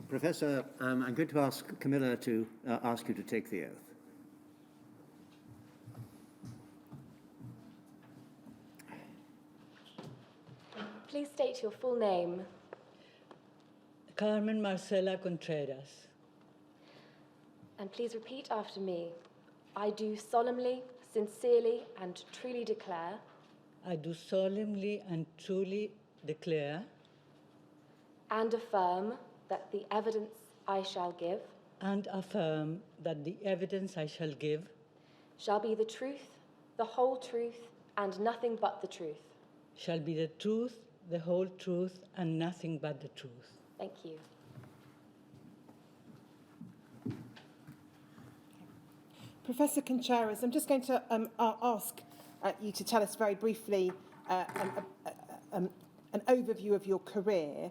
Professor, I'm going to ask Camilla to ask you to take the oath. Please state your full name. Carmen Marcela Contreras. And please repeat after me. I do solemnly, sincerely, and truly declare. I do solemnly and truly declare And affirm that the evidence I shall give and affirm that the evidence I shall give shall be the truth, the whole truth, and nothing but the truth. shall be the truth, the whole truth, and nothing but the truth. Thank you. Professor Contreras, I'm just going to ask you to tell us very briefly an overview of your career.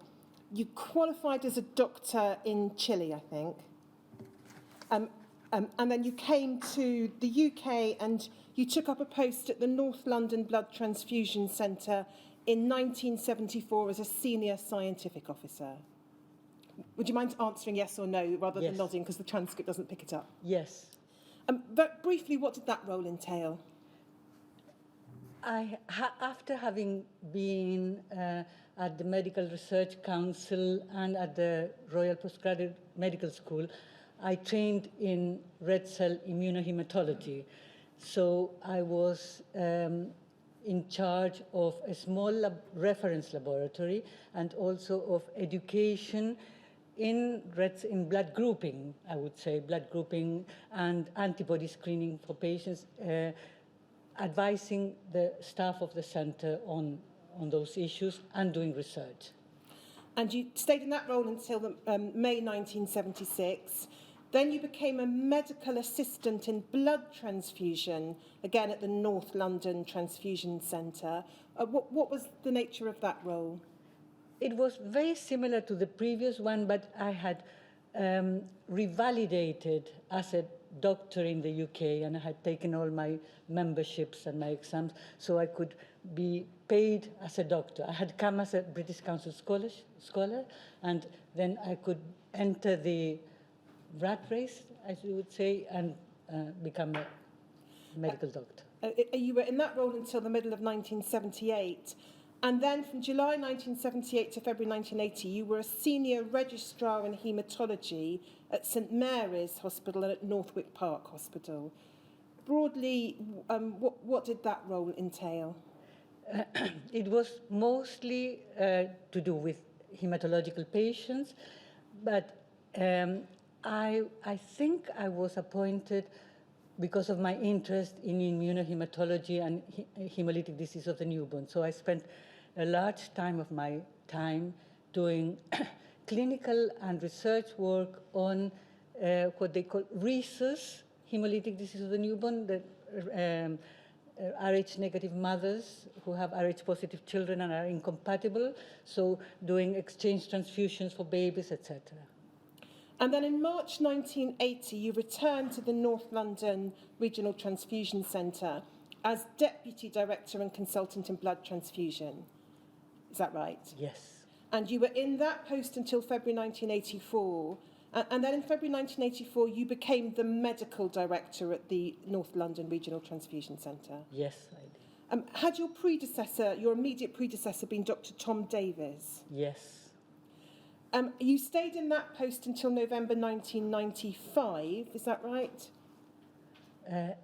You qualified as a doctor in Chile, I think, and then you came to the UK and you took up a post at the North London Blood Transfusion Centre in 1974 as a senior scientific officer. Would you mind answering yes or no rather than Yes. nodding, because the transcript doesn't pick it up? Yes. But briefly, what did that role entail? After having been at the Medical Research Council and at the Royal Postgraduate Medical School, I trained in red cell immunohematology. So I was in charge of a small reference laboratory and also of education in blood grouping, I would say, blood grouping and antibody screening for patients, advising the staff of the center on those issues and doing research. And you stayed in that role until May 1976. Then you became a medical assistant in blood transfusion, again at the North London Transfusion Centre. What was the nature of that role? It was very similar to the previous one, but I had revalidated as a doctor in the UK, and I had taken all my memberships and my exams, so I could be paid as a doctor. I had come as a British Council scholar, and then I could enter the rat race, as you would say, and become a medical doctor. You were in that role until the middle of 1978. And then from July 1978 to February 1980, you were a senior registrar in haematology at St Mary's Hospital and at Northwick Park Hospital. Broadly, what did that role entail? It was mostly to do with hematological patients, but I think I was appointed because of my interest in immunohematology and hemolytic disease of the newborn. So I spent a large time of my time doing clinical and research work on what they call rhesus, hemolytic disease of the newborn, the Rh-negative mothers who have Rh-positive children and are incompatible, so doing exchange transfusions for babies, etc. And then in March 1980, you returned to the North London Regional Transfusion Centre as Deputy Director and Consultant in Blood Transfusion. Is that right? Yes. And you were in that post until February 1984. And then in February 1984, you became the Medical Director at the North London Regional Transfusion Centre. Yes, I did. Had your predecessor, your immediate predecessor, been Dr. Tom Davies? Yes. You stayed in that post until November 1995, is that right? As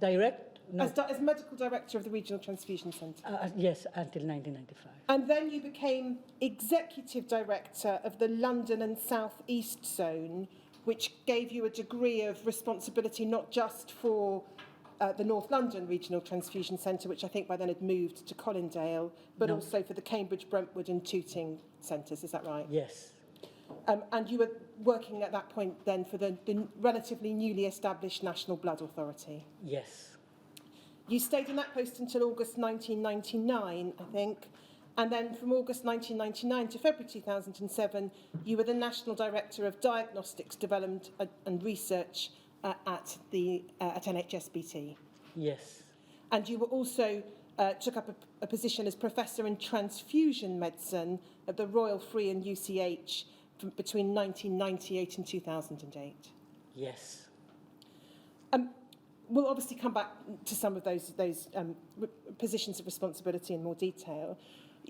direct. No. As Medical Director of the Regional Transfusion Centre? Yes, until 1995. And then you became Executive Director of the London and South East Zone, which gave you a degree of responsibility not just for the North London Regional Transfusion Centre, which I think by then had moved to Colindale, but No. also for the Cambridge, Brentwood and Tooting centres, is that right? Yes. And you were working at that point then for the relatively newly established National Blood Authority? Yes. You stayed in that post until August 1999, I think, and then from August 1999 to February 2007, you were the National Director of Diagnostics Development and Research at NHSBT. Yes. And you were also took up a position as Professor in Transfusion Medicine at the Royal Free and UCH between 1998 and 2008. Yes. We'll obviously come back to some of those positions of responsibility in more detail.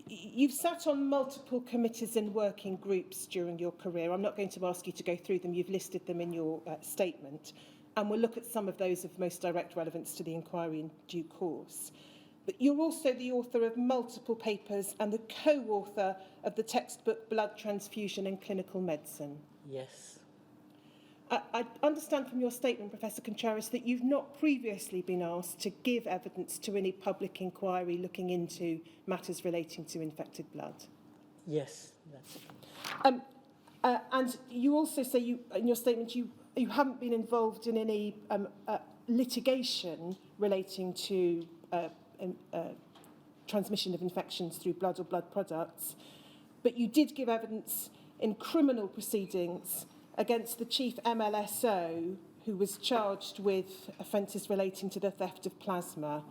You've sat on multiple committees and working groups during your career. I'm not going to ask you to go through them. You've listed them in your statement. And we'll look at some of those of most direct relevance to the inquiry in due course. But you're also the author of multiple papers and the co-author of the textbook Blood Transfusion in Clinical Medicine. Yes. I understand from your statement, Professor Contreras, that you've not previously been asked to give evidence to any public inquiry looking into matters relating to infected blood. Yes, that's it. And you also say in your statement you haven't been involved in any litigation relating to transmission of infections through blood or blood products, but you did give evidence in criminal proceedings against the chief MLSO, who was charged with offences relating to the theft of plasma,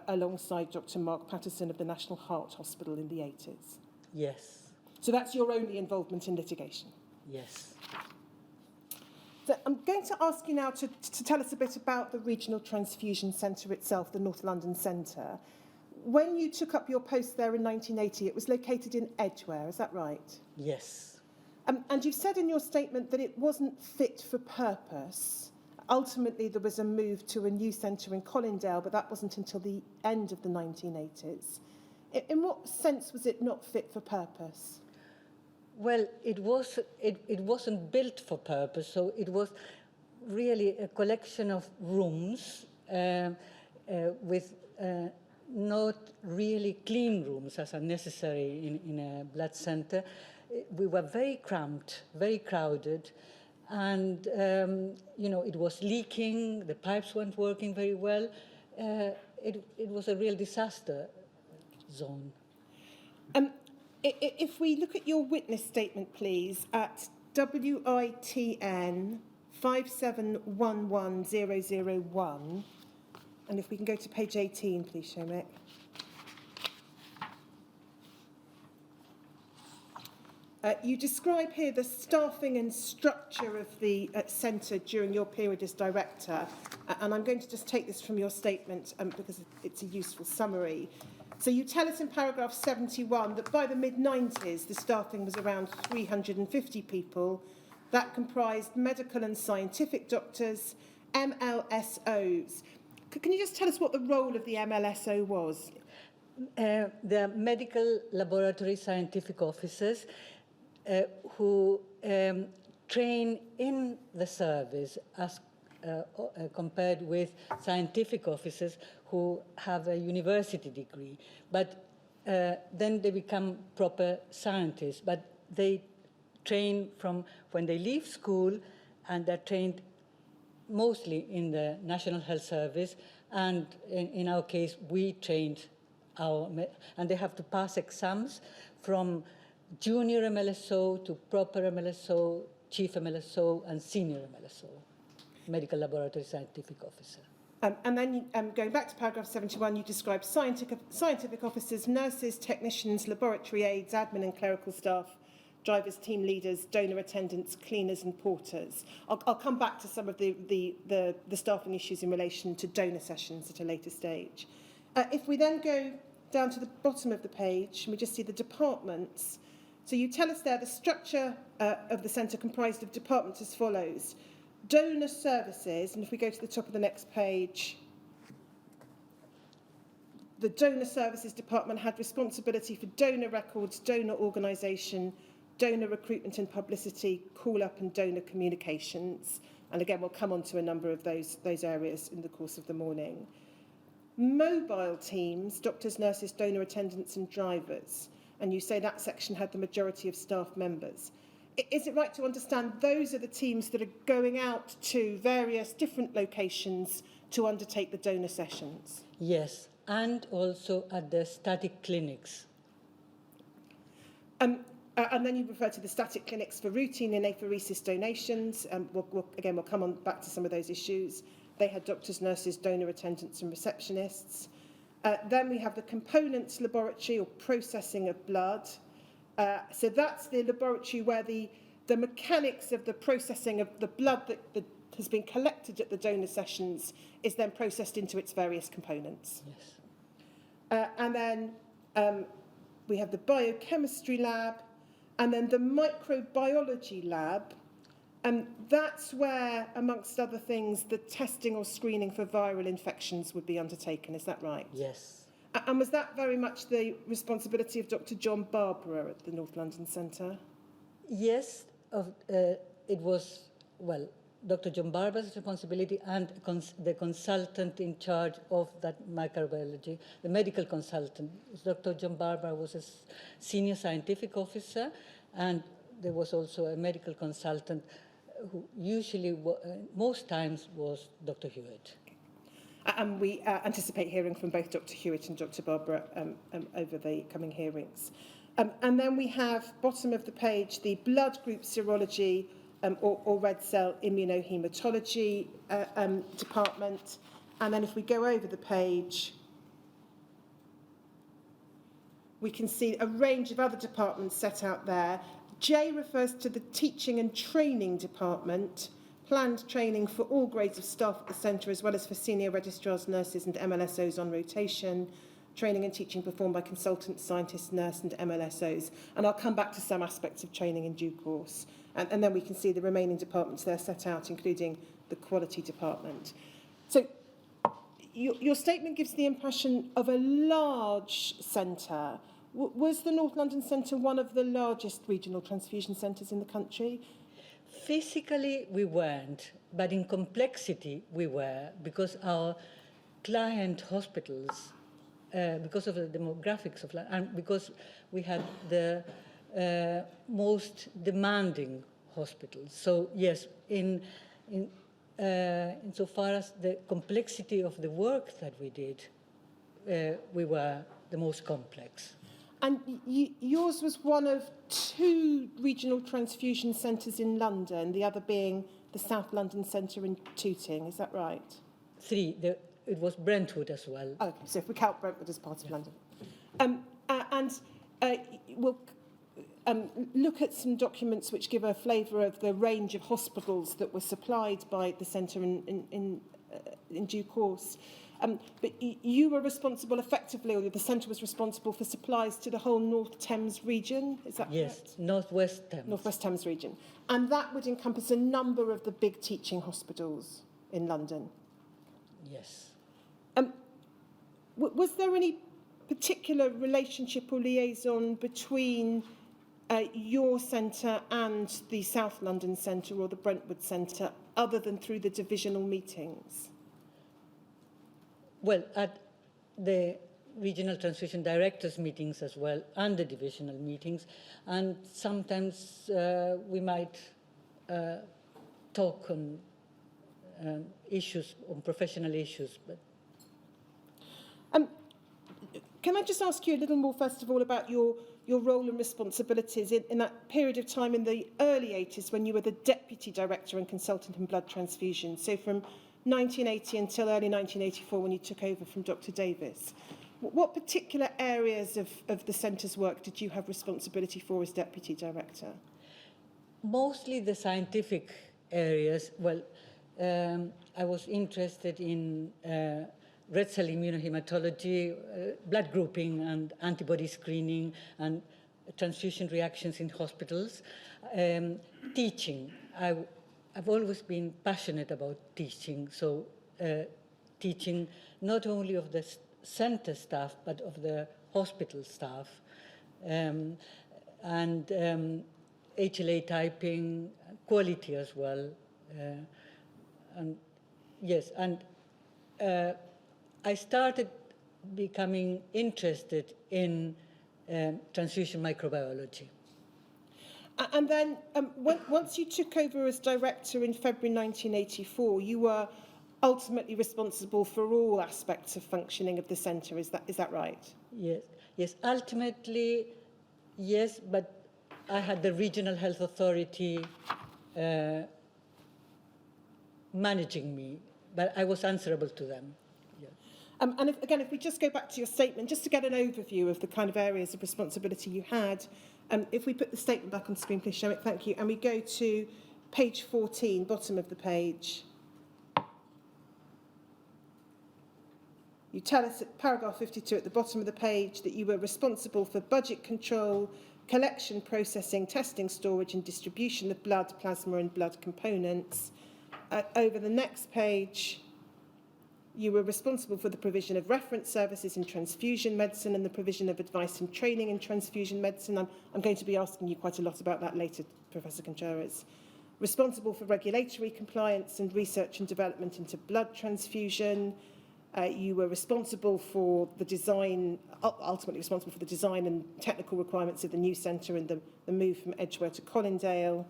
alongside Dr. Mark Patterson of the National Heart Hospital in the 80s. Yes. So that's your only involvement in litigation? Yes. So I'm going to ask you now to tell us a bit about the Regional Transfusion Centre itself, the North London Centre. When you took up your post there in 1980, it was located in Edgware, is that right? Yes. And you've said in your statement that it wasn't fit for purpose. Ultimately, there was a move to a new centre in Colindale, but that wasn't until the end of the 1980s. In what sense was it not fit for purpose? Well, it wasn't built for purpose, so it was really a collection of rooms with not really clean rooms as are necessary in a blood centre. We were very cramped, very crowded, and it was leaking, the pipes weren't working very well. It was a real disaster zone. If we look at your witness statement, please, at WITN 5711001, and if we can go to page 18, please, Shomik. You describe here the staffing and structure of the centre during your period as director, and I'm going to just take this from your statement because it's a useful summary. So you tell us in paragraph 71 that by the mid-90s the staffing was around 350 people. That comprised medical and scientific doctors, MLSOs. Can you just tell us what the role of the MLSO was? The medical laboratory scientific officers who train in the service as compared with scientific officers who have a university degree. But then they become proper scientists. But they train from when they leave school, and they're trained mostly in the National Health Service. And in our case, we trained and they have to pass exams from junior MLSO to proper MLSO, chief MLSO, and senior MLSO, medical laboratory scientific officer. And then going back to paragraph 71, you describe scientific officers, nurses, technicians, laboratory aides, admin and clerical staff, drivers, team leaders, donor attendants, cleaners and porters. I'll come back to some of the staffing issues in relation to donor sessions at a later stage. If we then go down to the bottom of the page, and we just see the departments. So you tell us there the structure of the centre comprised of departments as follows. Donor services, and if we go to the top of the next page, the donor services department had responsibility for donor records, donor organisation, donor recruitment and publicity, call-up and donor communications. And again, we'll come on to a number of those areas in the course of the morning. Mobile teams, doctors, nurses, donor attendants and drivers. And you say that section had the majority of staff members. Is it right to understand those are the teams that are going out to various different locations to undertake the donor sessions? Yes, and also at the static clinics. And then you refer to the static clinics for routine and apheresis donations. We'll come on back to some of those issues. They had doctors, nurses, donor attendants and receptionists. Then we have the components laboratory or processing of blood. So that's the laboratory where the mechanics of the processing of the blood that has been collected at the donor sessions is then processed into its various components. Yes. And then we have the biochemistry lab, and then the microbiology lab. And that's where, amongst other things, the testing or screening for viral infections would be undertaken. Is that right? Yes. And was that very much the responsibility of Dr. John Barbara at the North London Centre? Yes, it was, well, Dr. John Barbara's responsibility and the consultant in charge of that microbiology, the medical consultant. Dr. John Barbara was a senior scientific officer, and there was also a medical consultant who usually, most times, was Dr. Hewitt. And we anticipate hearing from both Dr. Hewitt and Dr. Barbara over the coming hearings. And then we have, bottom of the page, the blood group serology or red cell immunohematology department. And then if we go over the page, we can see a range of other departments set out there. J refers to the teaching and training department, planned training for all grades of staff at the centre, as well as for senior registrars, nurses and MLSOs on rotation, training and teaching performed by consultants, scientists, nurses and MLSOs. And I'll come back to some aspects of training in due course. And then we can see the remaining departments there set out, including the quality department. So your statement gives the impression of a large centre. Was the North London Centre one of the largest regional transfusion centres in the country? Physically, we weren't, but in complexity, we were, because our client hospitals, because of the demographics of life, and because we had the most demanding hospitals. So yes, insofar as the complexity of the work that we did, we were the most complex. And yours was one of 2 regional transfusion centres in London, the other being the South London Centre in Tooting, is that right? 3, it was Brentwood as well. Okay, so if we count Brentwood as part of London. We'll look at some documents which give a flavour of the range of hospitals that were supplied by the centre in due course. But you were responsible effectively, or the centre was responsible for supplies to the whole North Thames region, is that yes, correct? Northwest Thames. Northwest Thames region. And that would encompass a number of the big teaching hospitals in London. Yes. Was there any particular relationship or liaison between your centre and the South London Centre or the Brentwood Centre, other than through the divisional meetings? Well, at the regional transfusion directors meetings as well, and the divisional meetings, and sometimes we might talk on issues, on professional issues. But can I just ask you a little more, first of all, about your role and responsibilities in that period of time in the early 80s when you were the Deputy Director and Consultant in Blood Transfusion, so from 1980 until early 1984 when you took over from Dr. Davis. What particular areas of the centre's work did you have responsibility for as Deputy Director? mostly the scientific areas. Well, I was interested in red cell immunohematology, blood grouping and antibody screening and transfusion reactions in hospitals. Teaching. I've always been passionate about teaching, so teaching not only of the center staff, but of the hospital staff. And HLA typing, quality as well. And yes, and I started becoming interested in transfusion microbiology. And then once you took over as director in February 1984, you were ultimately responsible for all aspects of functioning of the centre. Is that right? Yes, yes. Ultimately, yes, but I had the regional health authority managing me, but I was answerable to them. Yes. And if we just go back to your statement, just to get an overview of the kind of areas of responsibility you had, if we put the statement back on screen, please, Shamik, thank you, and we go to page 14, bottom of the page. You tell us at paragraph 52 at the bottom of the page that you were responsible for budget control, collection, processing, testing, storage and distribution of blood, plasma and blood components. Over the next page, you were responsible for the provision of reference services in transfusion medicine and the provision of advice and training in transfusion medicine. I'm going to be asking you quite a lot about that later, Professor Contreras. Responsible for regulatory compliance and research and development into blood transfusion. You were responsible for the design, ultimately responsible for the design and technical requirements of the new centre and the move from Edgware to Colindale.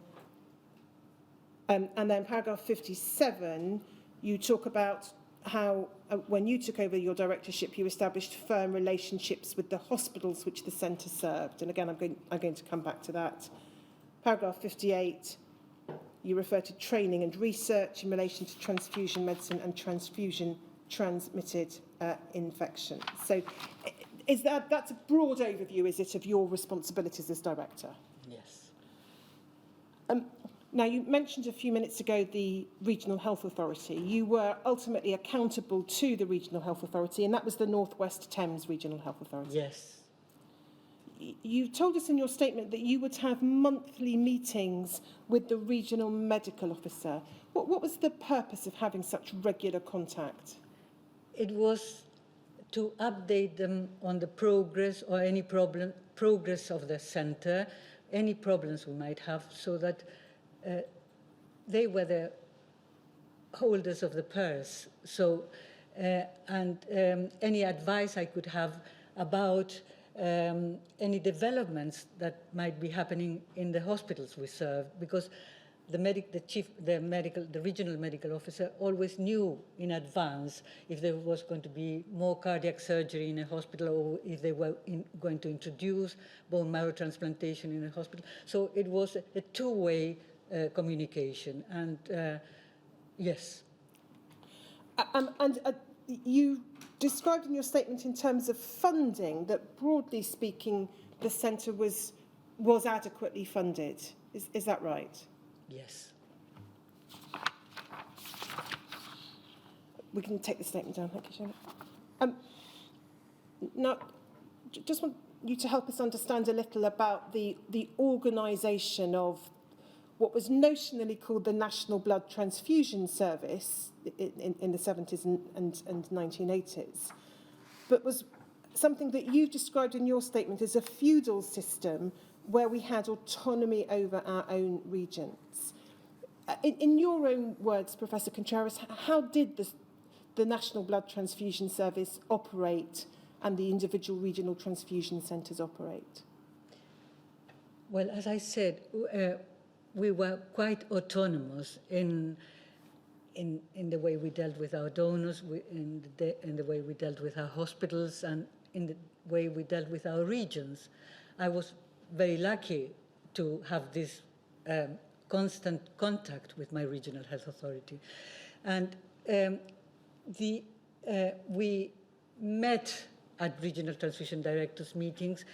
And then paragraph 57, you talk about how, when you took over your directorship, you established firm relationships with the hospitals which the centre served. And again, I'm going to come back to that. Paragraph 58, you refer to training and research in relation to transfusion medicine and transfusion transmitted infection. So that's a broad overview, is it, of your responsibilities as director? Yes. Now, you mentioned a few minutes ago the Regional Health Authority. You were ultimately accountable to the Regional Health Authority, and that was the North West Thames Regional Health Authority. Yes. You told us in your statement that you would have monthly meetings with the Regional Medical Officer. What was the purpose of having such regular contact? It was to update them on the progress or any progress of the centre, any problems we might have, so that they were the holders of the purse. So, any advice I could have about any developments that might be happening in the hospitals we serve, because the regional medical officer always knew in advance if there was going to be more cardiac surgery in a hospital or if they were going to introduce bone marrow transplantation in a hospital. So it was a two-way communication, and yes. You described in your statement in terms of funding that, broadly speaking, the centre was adequately funded. Is that right? Yes. We can take the statement down. Thank you, Sharon. Now, just want you to help us understand a little about the organisation of what was notionally called the National Blood Transfusion Service in the 70s and 1980s, but was something that you described in your statement as a feudal system where we had autonomy over our own regions. In your own words, Professor Contreras, how did the National Blood Transfusion Service operate and the individual regional transfusion centres operate? Well, as I said, we were quite autonomous in the way we dealt with our donors, in the way we dealt with our hospitals, and in the way we dealt with our regions. I was very lucky to have this constant contact with my regional health authority. And we met at regional transfusion directors meetings,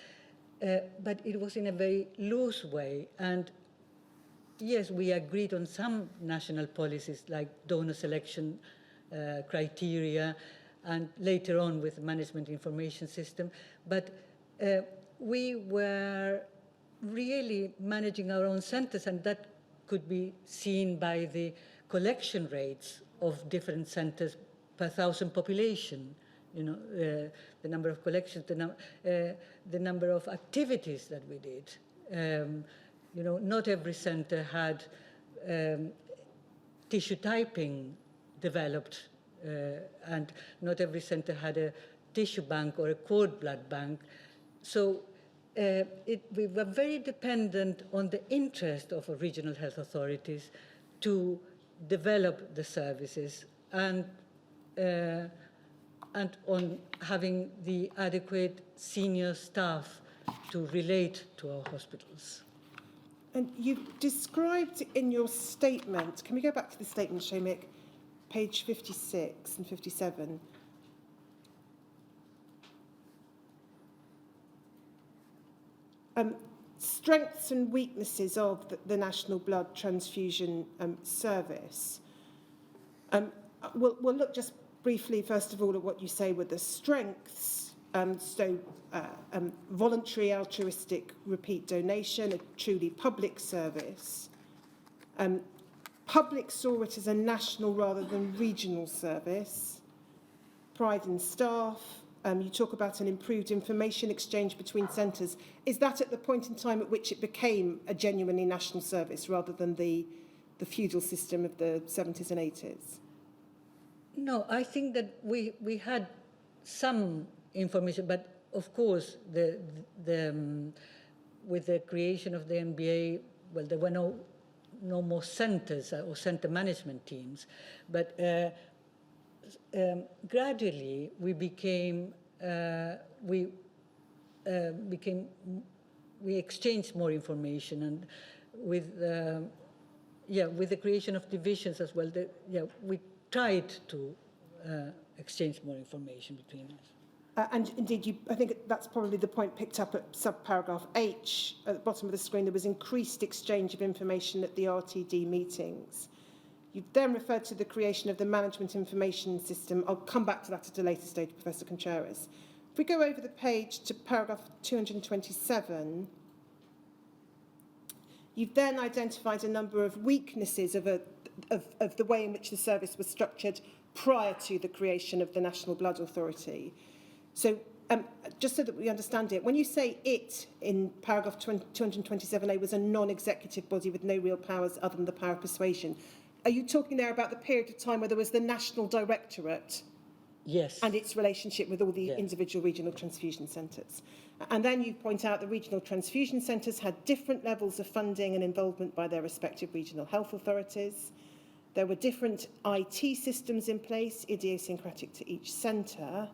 but it was in a very loose way. And yes, we agreed on some national policies like donor selection criteria, and later on with the management information system. But we were really managing our own centres, and that could be seen by the collection rates of different centres per thousand population. You know, the number of collections, the number of activities that we did. You know, not every centre had tissue typing developed, and not every centre had a tissue bank or a cord blood bank. So we were very dependent on the interest of regional health authorities to develop the services, and on having the adequate senior staff to relate to our hospitals. And you've described in your statement, can we go back to the statement, Shamik, page 56 and 57, strengths and weaknesses of the National Blood Transfusion Service. We'll look just briefly, first of all, at what you say were the strengths. Voluntary, altruistic, repeat donation, a truly public service. Public saw it as a national rather than regional service. Pride in staff. You talk about an improved information exchange between centres. Is that at the point in time at which it became a genuinely national service rather than the feudal system of the 70s and 80s? No, I think that we had some information, but of course, with the creation of the NBA, well, there were no more centers or center management teams, but gradually we exchanged more information, and with the creation of divisions as well, we tried to exchange more information between us. And indeed, I think that's probably the point picked up at subparagraph H at the bottom of the screen. There was increased exchange of information at the RTD meetings. You've then referred to the creation of the management information system. I'll come back to that at a later stage, Professor Contreras. If we go over the page to paragraph 227, you've then identified a number of weaknesses of the way in which the service was structured prior to the creation of the National Blood Authority. So just so that we understand it, when you say it in paragraph 227A was a non-executive body with no real powers other than the power of persuasion, are you talking there about the period of time where there was the National Directorate? Yes. And its relationship with all the individual regional transfusion centres. And then you point out the regional transfusion centres had different levels of funding and involvement by their respective regional health authorities. There were different IT systems in place, idiosyncratic to each centre.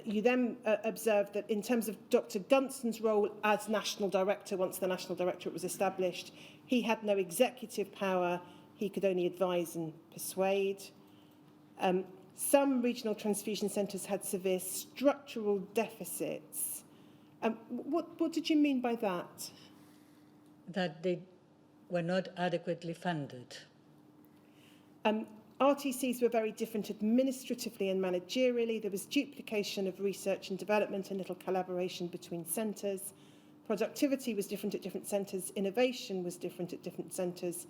You then observed that in terms of Dr. Gunston's role as National Director, once the National Directorate was established, he had no executive power, he could only advise and persuade. Some regional transfusion centres had severe structural deficits. What did you mean by that? That they were not adequately funded. RTCs were very different administratively and managerially. There was duplication of research and development and little collaboration between centres. Productivity was different at different centres. Innovation was different at different centres.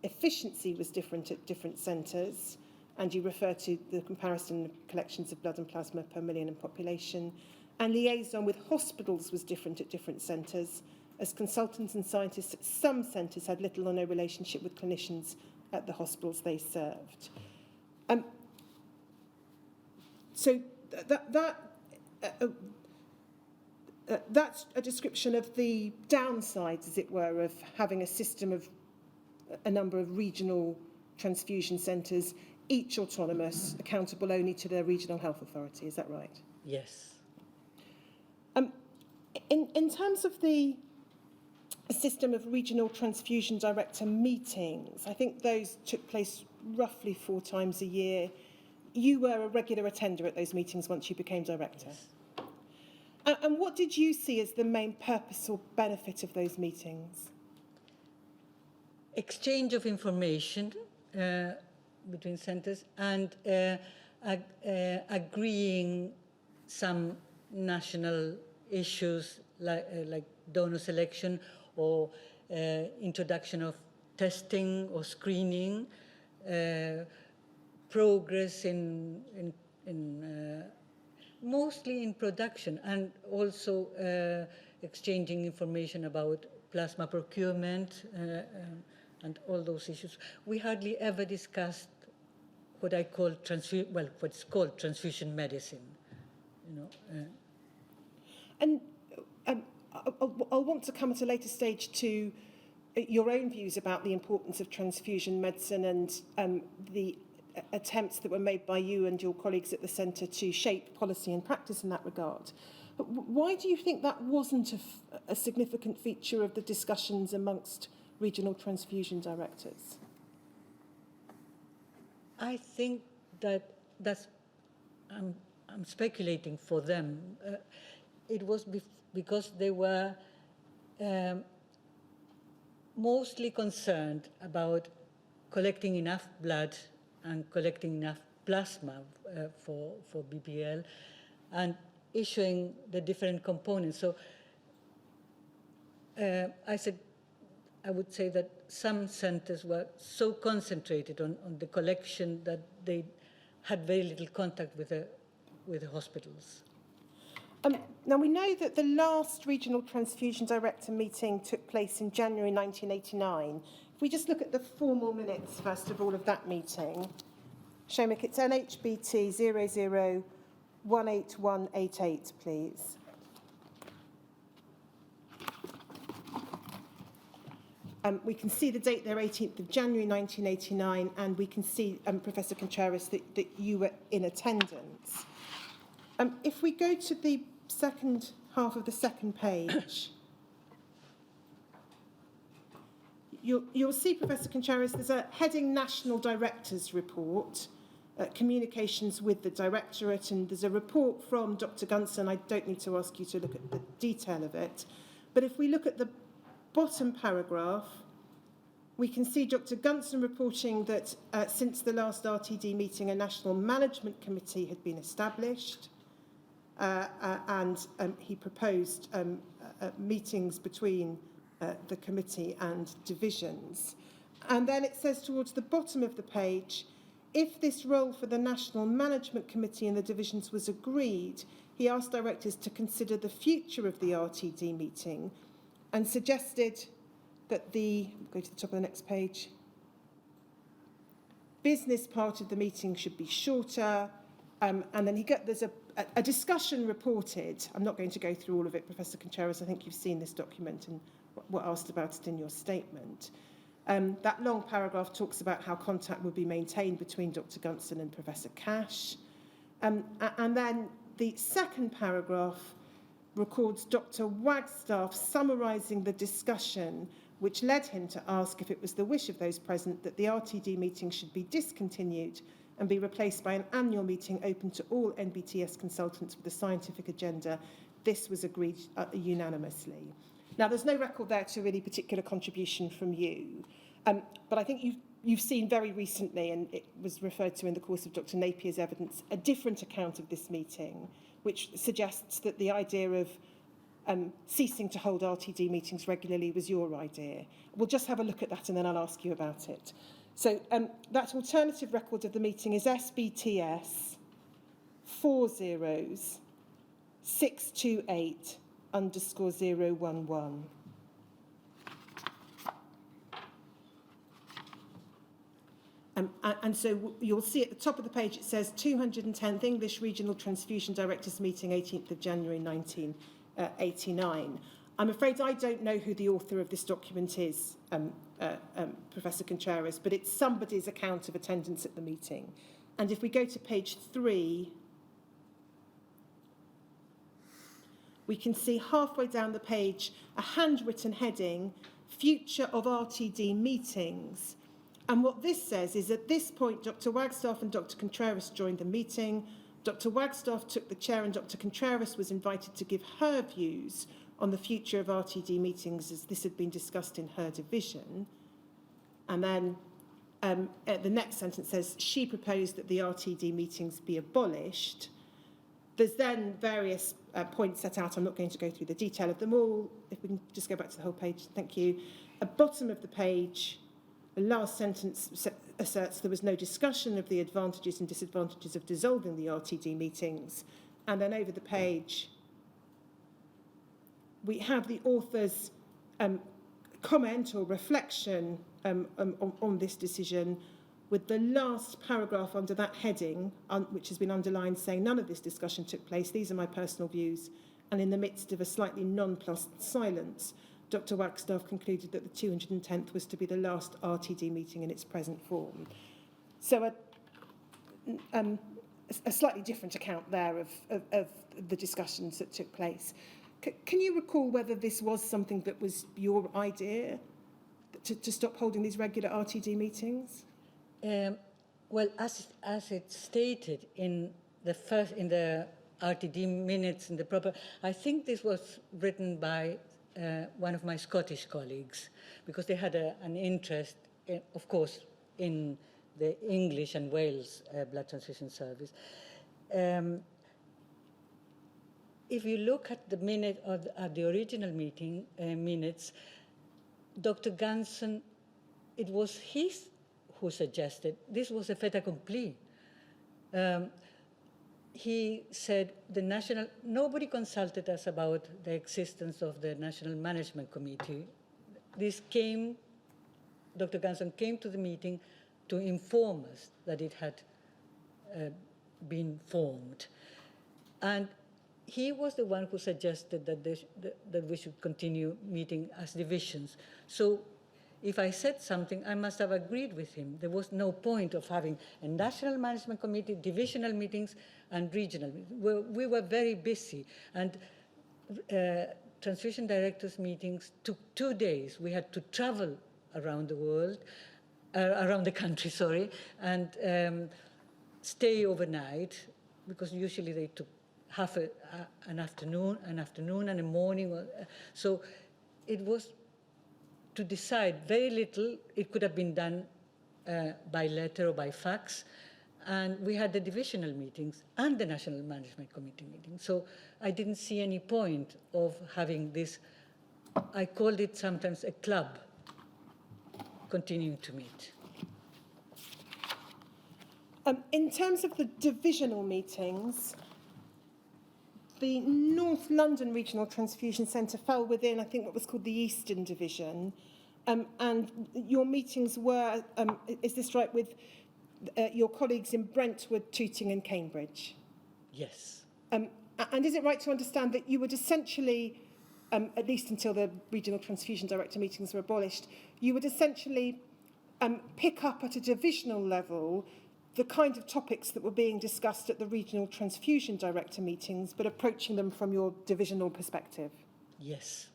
Efficiency was different at different centres. And you refer to the comparison of collections of blood and plasma per million in population. And liaison with hospitals was different at different centres. As consultants and scientists at some centres had little or no relationship with clinicians at the hospitals they served. So that's a description of the downsides, as it were, of having a system of a number of regional transfusion centres, each autonomous, accountable only to their regional health authority. Is that right? Yes. In terms of the system of regional transfusion director meetings, I think those took place roughly 4 times a year. You were a regular attender at those meetings once you became director. Yes. And what did you see as the main purpose or benefit of those meetings? Exchange of information between centres and agreeing some national issues like donor selection or introduction of testing or screening, progress in mostly in production, and also exchanging information about plasma procurement and all those issues. We hardly ever discussed what I call what's called transfusion medicine, you know. And I'll want to come at a later stage to your own views about the importance of transfusion medicine and the attempts that were made by you and your colleagues at the centre to shape policy and practice in that regard. But why do you think that wasn't a significant feature of the discussions amongst regional transfusion directors? I think that's I'm speculating for them. it was because they were mostly concerned about collecting enough blood and collecting enough plasma for BBL and issuing the different components. So I would say that some centers were so concentrated on the collection that they had very little contact with the hospitals. Now, we know that the last Regional Transfusion Director meeting took place in January 1989. If we just look at the formal minutes, first of all, of that meeting. Shomik, it's NHBT 00-18188, please. We can see the date there, 18th of January 1989, and we can see, Professor Contreras, that you were in attendance. If we go to the second half of the second page, you'll see, Professor Contreras, there's a heading National Directors Report, communications with the Directorate, and there's a report from Dr. Gunson. I don't need to ask you to look at the detail of it. But if we look at the bottom paragraph, we can see Dr. Gunson reporting that since the last RTD meeting, a National Management Committee had been established, and he proposed meetings between the committee and divisions. And then it says towards the bottom of the page, if this role for the National Management Committee and the divisions was agreed, he asked directors to consider the future of the RTD meeting and suggested that go to the top of the next page, business part of the meeting should be shorter, and then there's a discussion reported. I'm not going to go through all of it, Professor Contreras. I think you've seen this document and were asked about it in your statement. That long paragraph talks about how contact would be maintained between Dr. Gunson and Professor Cash. And then the second paragraph records Dr. Wagstaff summarising the discussion, which led him to ask if it was the wish of those present that the RTD meeting should be discontinued and be replaced by an annual meeting open to all NBTS consultants with a scientific agenda. This was agreed unanimously. Now, there's no record there to any particular contribution from you, but I think you've seen very recently, and it was referred to in the course of Dr. Napier's evidence, a different account of this meeting, which suggests that the idea of ceasing to hold RTD meetings regularly was your idea. We'll just have a look at that and then I'll ask you about it. So that alternative record of the meeting is SBTS 40-628_011. And so you'll see at the top of the page it says 210th English Regional Transfusion Directors Meeting, 18th of January 1989. I'm afraid I don't know who the author of this document is, Professor Contreras, but it's somebody's account of attendance at the meeting. And if we go to page 3, we can see halfway down the page a handwritten heading, Future of RTD Meetings. And what this says is, at this point, Dr. Wagstaff and Dr. Contreras joined the meeting. Dr. Wagstaff took the chair and Dr. Contreras was invited to give her views on the future of RTD meetings as this had been discussed in her division. And then the next sentence says, she proposed that the RTD meetings be abolished. There's then various points set out. I'm not going to go through the detail of them all. If we can just go back to the whole page, thank you. At the bottom of the page, the last sentence asserts there was no discussion of the advantages and disadvantages of dissolving the RTD meetings. And then over the page, we have the author's comment or reflection on this decision, with the last paragraph under that heading, which has been underlined, saying none of this discussion took place. These are my personal views. And in the midst of a slightly nonplussed silence, Dr. Wagstaff concluded that the 210th was to be the last RTD meeting in its present form. So a slightly different account there of the discussions that took place. Can you recall whether this was something that was your idea, to stop holding these regular RTD meetings? Well, as it's stated in the RTD minutes in the proper. I think this was written by one of my Scottish colleagues because they had an interest, of course, in the English and Wales blood transfusion service. If you look at the minute of the original meeting minutes, Dr. Ganson, it was who suggested this was a fait accompli. He said nobody consulted us about the existence of the National Management Committee. Dr. Ganson came to the meeting to inform us that it had been formed. And he was the one who suggested that we should continue meeting as divisions. So if I said something, I must have agreed with him. There was no point of having a National Management Committee, divisional meetings, and regional meetings. We were very busy. And transfusion directors meetings took 2 days. We had to travel around the world, around the country, sorry, and stay overnight, because usually they took half an afternoon and a morning. So it was to decide very little. It could have been done by letter or by fax. And we had the divisional meetings and the National Management Committee meetings. So I didn't see any point of having this, I called it sometimes a club, continuing to meet. In terms of the divisional meetings, the North London Regional Transfusion Centre fell within, I think, what was called the Eastern Division. And your meetings were, is this right, with your colleagues in Brentwood, Tooting and Cambridge? Yes. And is it right to understand that you would essentially, at least until the Regional Transfusion Director meetings were abolished, you would essentially pick up at a divisional level the kind of topics that were being discussed at the Regional Transfusion Director meetings, but approaching them from your divisional perspective? Yes.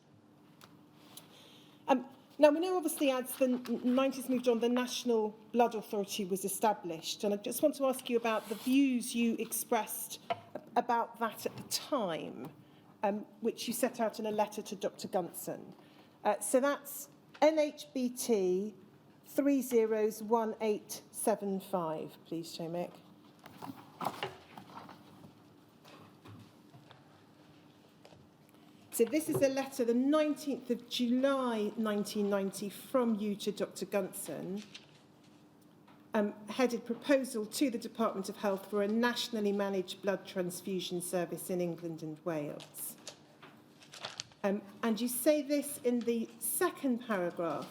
Now, we know, obviously, as the 90s moved on, the National Blood Authority was established. And I just want to ask you about the views you expressed about that at the time, which you set out in a letter to Dr. Gunson. So that's NHBT 301875, please, Shomek. So this is a letter, the 19th of July 1990, from you to Dr. Gunson, headed Proposal to the Department of Health for a nationally managed blood transfusion service in England and Wales. And you say this in the second paragraph.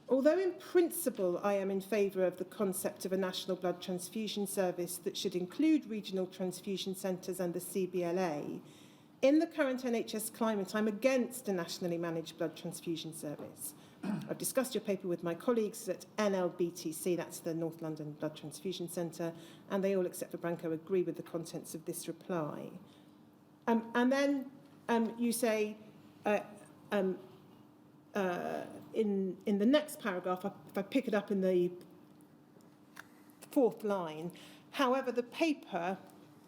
Although in principle I am in favour of the concept of a national blood transfusion service that should include regional transfusion centres and the CBLA, in the current NHS climate, I'm against a nationally managed blood transfusion service. I've discussed your paper with my colleagues at NLBTC, that's the North London Blood Transfusion Centre, and they all, except for Branko, agree with the contents of this reply. And then you say, in the next paragraph, if I pick it up in the fourth line, however, the paper,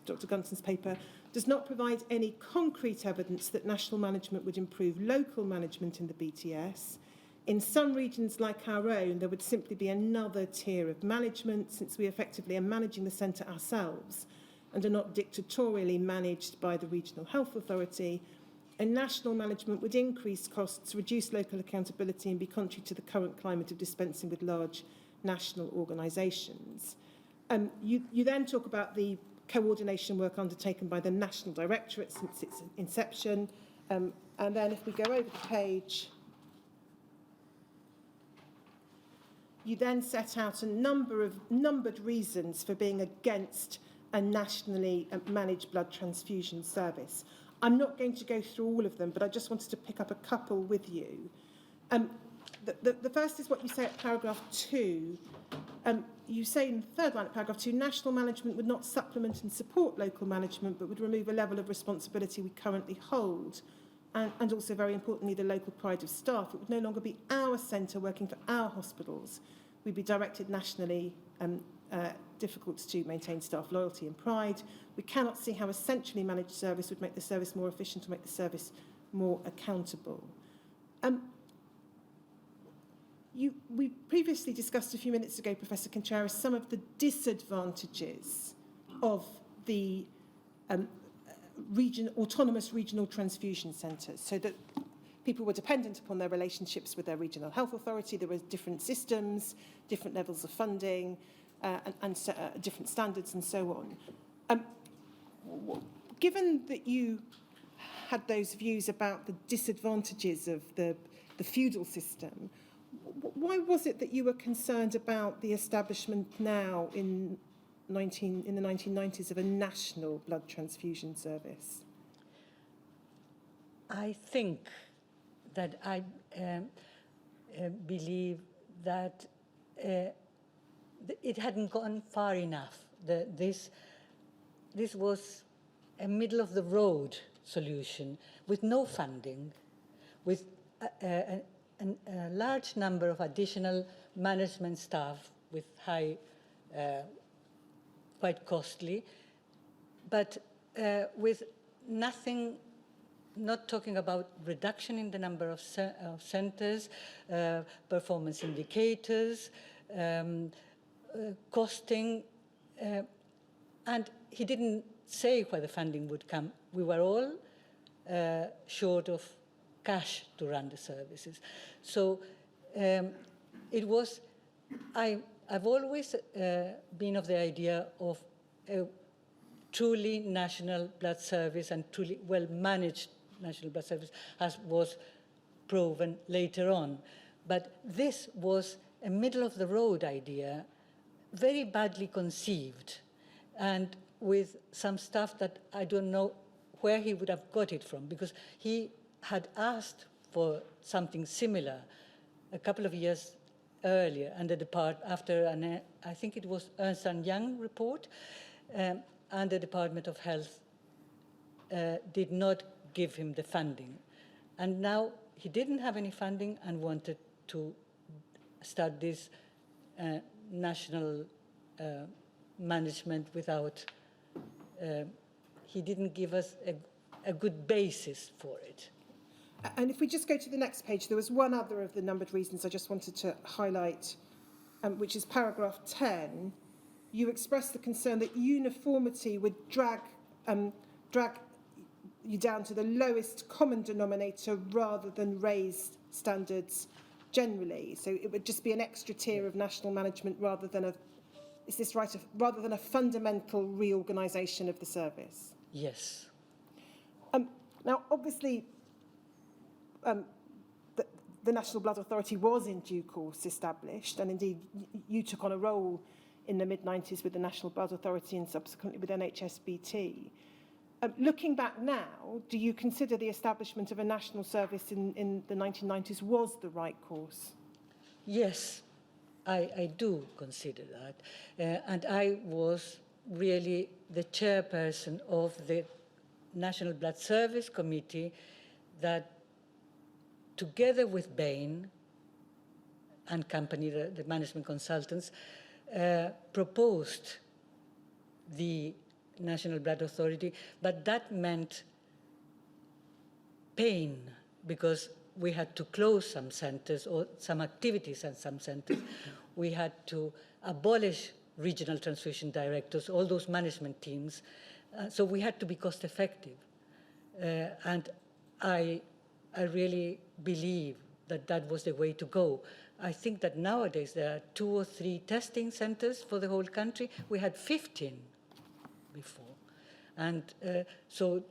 Dr. Gunson's paper, does not provide any concrete evidence that national management would improve local management in the BTS. In some regions like our own, there would simply be another tier of management, since we effectively are managing the centre ourselves and are not dictatorially managed by the Regional Health Authority. And national management would increase costs, reduce local accountability, and be contrary to the current climate of dispensing with large national organisations. You then talk about the coordination work undertaken by the National Directorate since its inception. And then if we go over the page, you then set out a number of numbered reasons for being against a nationally managed blood transfusion service. I'm not going to go through all of them, but I just wanted to pick up a couple with you. The first is what you say at paragraph 2. You say in the third line of paragraph 2, national management would not supplement and support local management, but would remove a level of responsibility we currently hold. And also, very importantly, the local pride of staff. It would no longer be our centre working for our hospitals. We'd be directed nationally difficult to maintain staff loyalty and pride. We cannot see how a centrally managed service would make the service more efficient or make the service more accountable. We previously discussed a few minutes ago, Professor Contreras, some of the disadvantages of the autonomous regional transfusion centres, so that people were dependent upon their relationships with their regional health authority. There were different systems, different levels of funding, and different standards and so on. Given that you had those views about the disadvantages of the feudal system, why was it that you were concerned about the establishment now in the 1990s of a national blood transfusion service? I think that I believe that it hadn't gone far enough. This was a middle-of-the-road solution with no funding, with a large number of additional management staff with high, quite costly, but with nothing, not talking about reduction in the number of centers, performance indicators, costing, and he didn't say where the funding would come. We were all short of cash to run the services. So it was, I've always been of the idea of a truly national blood service and truly well-managed national blood service, as was proven later on. But this was a middle-of-the-road idea, very badly conceived, and with some stuff that I don't know where he would have got it from, because he had asked for something similar a couple of years earlier, and after I think it was Ernst & Young report, and the Department of Health did not give him the funding. And now he didn't have any funding and wanted to start this national management without, he didn't give us a good basis for it. And if we just go to the next page, there was one other of the numbered reasons I just wanted to highlight, which is paragraph 10. You expressed the concern that uniformity would drag you down to the lowest common denominator rather than raise standards generally. So it would just be an extra tier of national management rather than a fundamental reorganisation of the service. Yes. Now, obviously, the National Blood Authority was in due course established, and indeed you took on a role in the mid-90s with the National Blood Authority and subsequently with NHSBT. Looking back now, do you consider the establishment of a national service in the 1990s was the right course? Yes, I do consider that. And I was really the chairperson of the National Blood Service Committee that, together with Bain and company, the management consultants, proposed the National Blood Authority, but that meant pain because we had to close some centers or some activities at some centers. We had to abolish regional transfusion directors, all those management teams. So we had to be cost effective. And I really believe that that was the way to go. I think that nowadays there are 2 or 3 testing centers for the whole country. We had 15 before. And so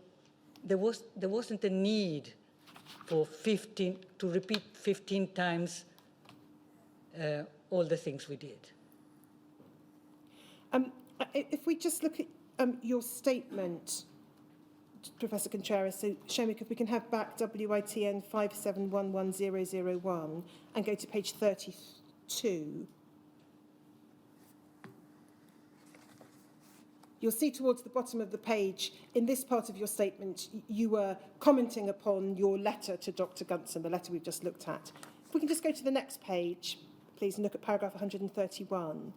there wasn't a need for 15, to repeat 15 times all the things we did. If we just look at your statement, Professor Contreras, so Shomik, if we can have back WITN 5711001 and go to page 32. You'll see towards the bottom of the page, in this part of your statement, you were commenting upon your letter to Dr. Gunson, the letter we've just looked at. If we can just go to the next page, please, and look at paragraph 131.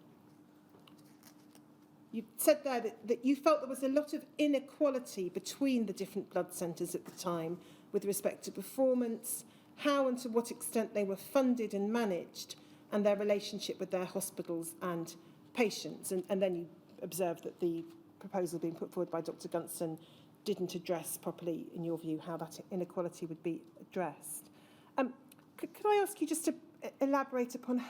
you said there that you felt there was a lot of inequality between the different blood centres at the time with respect to performance, how and to what extent they were funded and managed, and their relationship with their hospitals and patients. And then you observed that the proposal being put forward by Dr. Gunson didn't address properly, in your view, how that inequality would be addressed. Could I ask you just to elaborate upon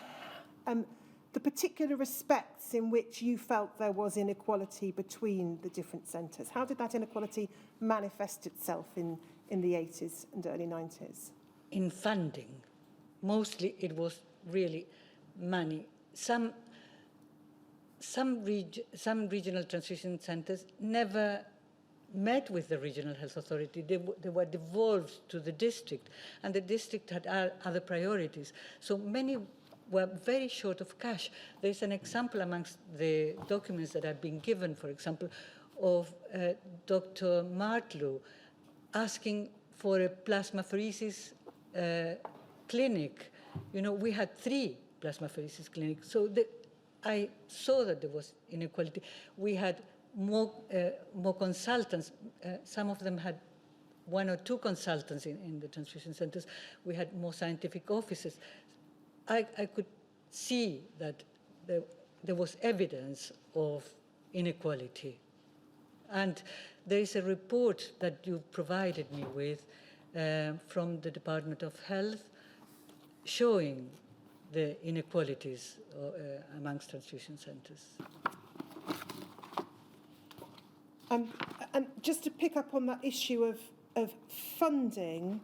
the particular respects in which you felt there was inequality between the different centres? How did that inequality manifest itself in the 80s and early 90s? In funding. Mostly it was really money. Some regional transfusion centres never met with the regional health authority. They were devolved to the district, and the district had other priorities. So many were very short of cash. There's an example amongst the documents that have been given, for example, of Dr. Martlew asking for a plasmapheresis clinic. You know, we had 3 plasmapheresis clinics. So I saw that there was inequality. We had more consultants. Some of them had 1 or 2 consultants in the transfusion centers. We had more scientific offices. I could see that there was evidence of inequality. And there is a report that you provided me with from the Department of Health showing the inequalities amongst transfusion centers. And just to pick up on that issue of funding,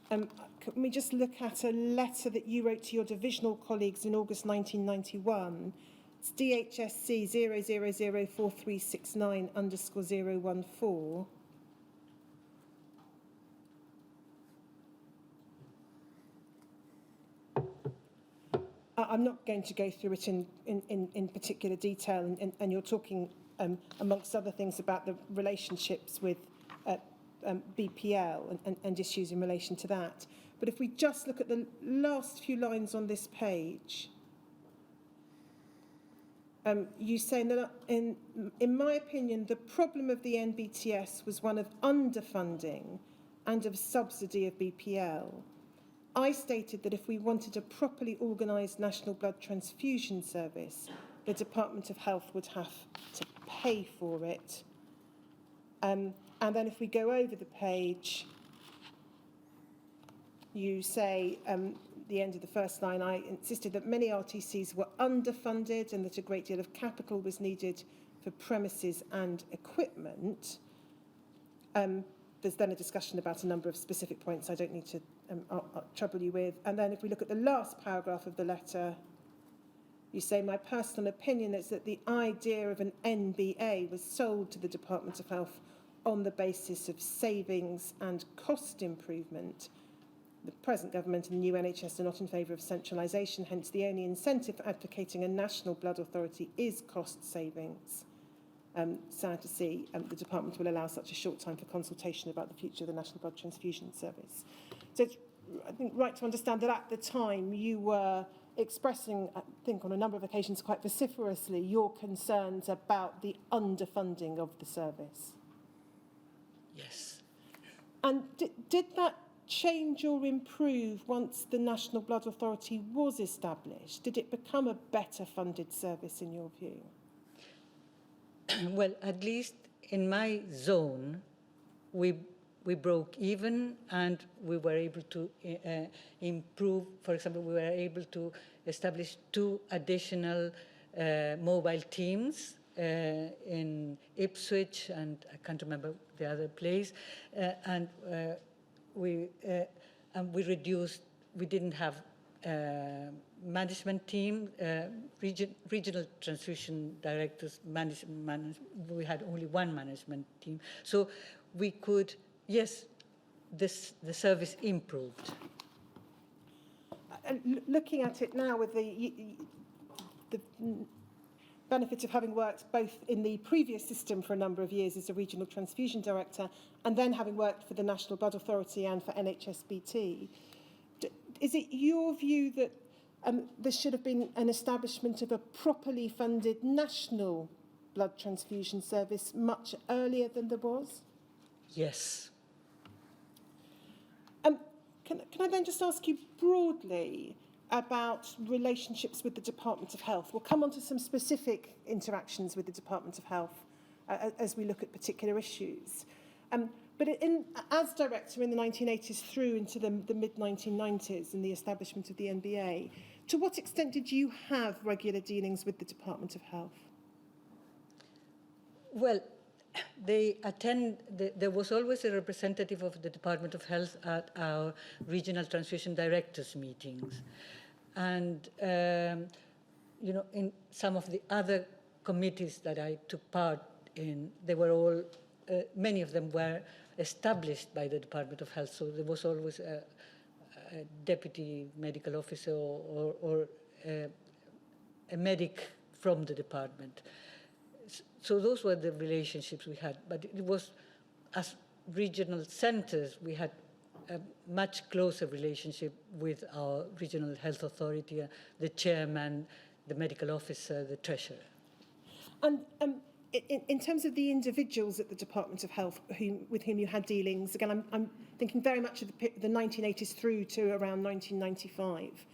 can we just look at a letter that you wrote to your divisional colleagues in August 1991? It's DHSC 0004369_014. I'm not going to go through it in particular detail, and you're talking, amongst other things, about the relationships with BPL and issues in relation to that. But if we just look at the last few lines on this page, you say that, in my opinion, the problem of the NBTS was one of underfunding and of subsidy of BPL. I stated that if we wanted a properly organised national blood transfusion service, the Department of Health would have to pay for it. And then if we go over the page, you say, the end of the first line, I insisted that many RTCs were underfunded and that a great deal of capital was needed for premises and equipment. There's then a discussion about a number of specific points I don't need to I'll trouble you with. And then if we look at the last paragraph of the letter, you say, my personal opinion is that the idea of an NBA was sold to the Department of Health on the basis of savings and cost improvement. The present government and the new NHS are not in favour of centralisation, hence the only incentive for advocating a national blood authority is cost savings. Sad to see the department will allow such a short time for consultation about the future of the National Blood Transfusion Service. So it's, I think, right to understand that at the time you were expressing, I think on a number of occasions quite vociferously, your concerns about the underfunding of the service. Yes. And did that change or improve once the National Blood Authority was established? Did it become a better funded service in your view? Well, at least in my zone, we broke even, and we were able to improve. For example, we were able to establish 2 additional mobile teams in Ipswich, and I can't remember the other place. And we reduced. We didn't have management team, regional transfusion directors, we had only 1 management team. So we could, yes, the service improved. Looking at it now with the benefit of having worked both in the previous system for a number of years as a regional transfusion director and then having worked for the National Blood Authority and for NHSBT, is it your view that there should have been an establishment of a properly funded national blood transfusion service much earlier than there was? Yes. Can I then just ask you broadly about relationships with the Department of Health? We'll come on to some specific interactions with the Department of Health as we look at particular issues. But as director in the 1980s through into the mid-1990s and the establishment of the NBA, to what extent did you have regular dealings with the Department of Health? Well, there was always a representative of the Department of Health at our regional transfusion directors meetings. And, you know, in some of the other committees that I took part in, they were all, many of them were established by the Department of Health. So there was always a deputy medical officer or a medic from the department. So those were the relationships we had. But it was, as regional centers, we had a much closer relationship with our regional health authority, the chairman, the medical officer, the treasurer. And in terms of the individuals at the Department of Health with whom you had dealings, again, I'm thinking very much of the 1980s through to around 1995,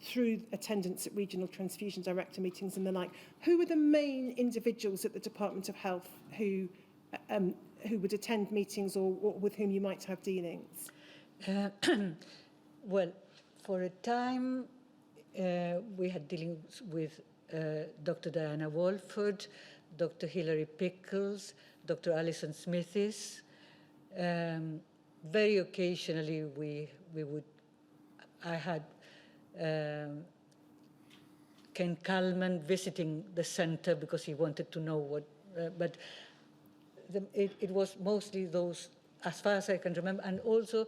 through attendance at regional transfusion director meetings and the like. Who were the main individuals at the Department of Health who would attend meetings or with whom you might have dealings? Well, for a time, we had dealings with Dr. Diana Walford, Dr. Hilary Pickles, Dr. Alison Smithis. Very occasionally, I had Ken Kalman visiting the center because he wanted to know what, but it was mostly those, as far as I can remember, and also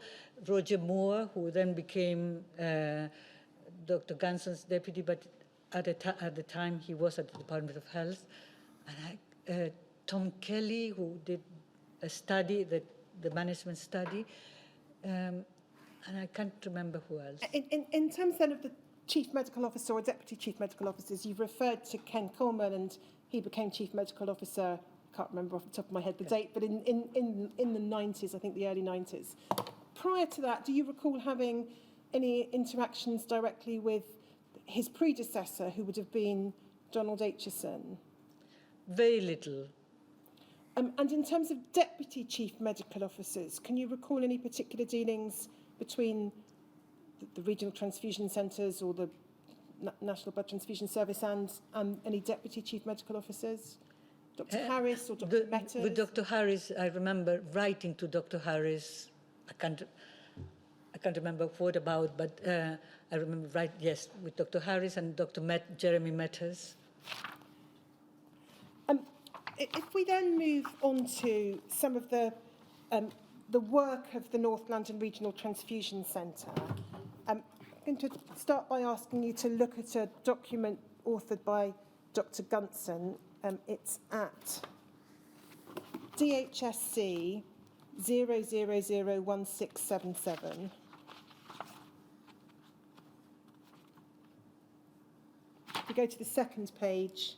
Roger Moore, who then became Dr. Ganson's deputy, but at the time he was at the Department of Health. And Tom Kelly, who did a study, the management study, and I can't remember who else. In terms then of the chief medical officer or deputy chief medical officers, you've referred to Ken Coleman, and he became chief medical officer. I can't remember off the top of my head the date, but in the 90s, I think the early 90s. Prior to that, do you recall having any interactions directly with his predecessor, who would have been Donald Aitchison? Very little. And in terms of deputy chief medical officers, can you recall any particular dealings between the regional transfusion centres or the National Blood Transfusion Service and any deputy chief medical officers? Dr. Harris or Dr. Metters? With Dr. Harris, I remember writing to Dr. Harris. I can't remember what about, but I remember yes, with Dr. Harris and Dr. Jeremy Metters. If we then move on to some of the work of the North London Regional Transfusion Centre, I'm going to start by asking you to look at a document authored by Dr. Gunson. It's at DHSC 0001677. If we go to the second page,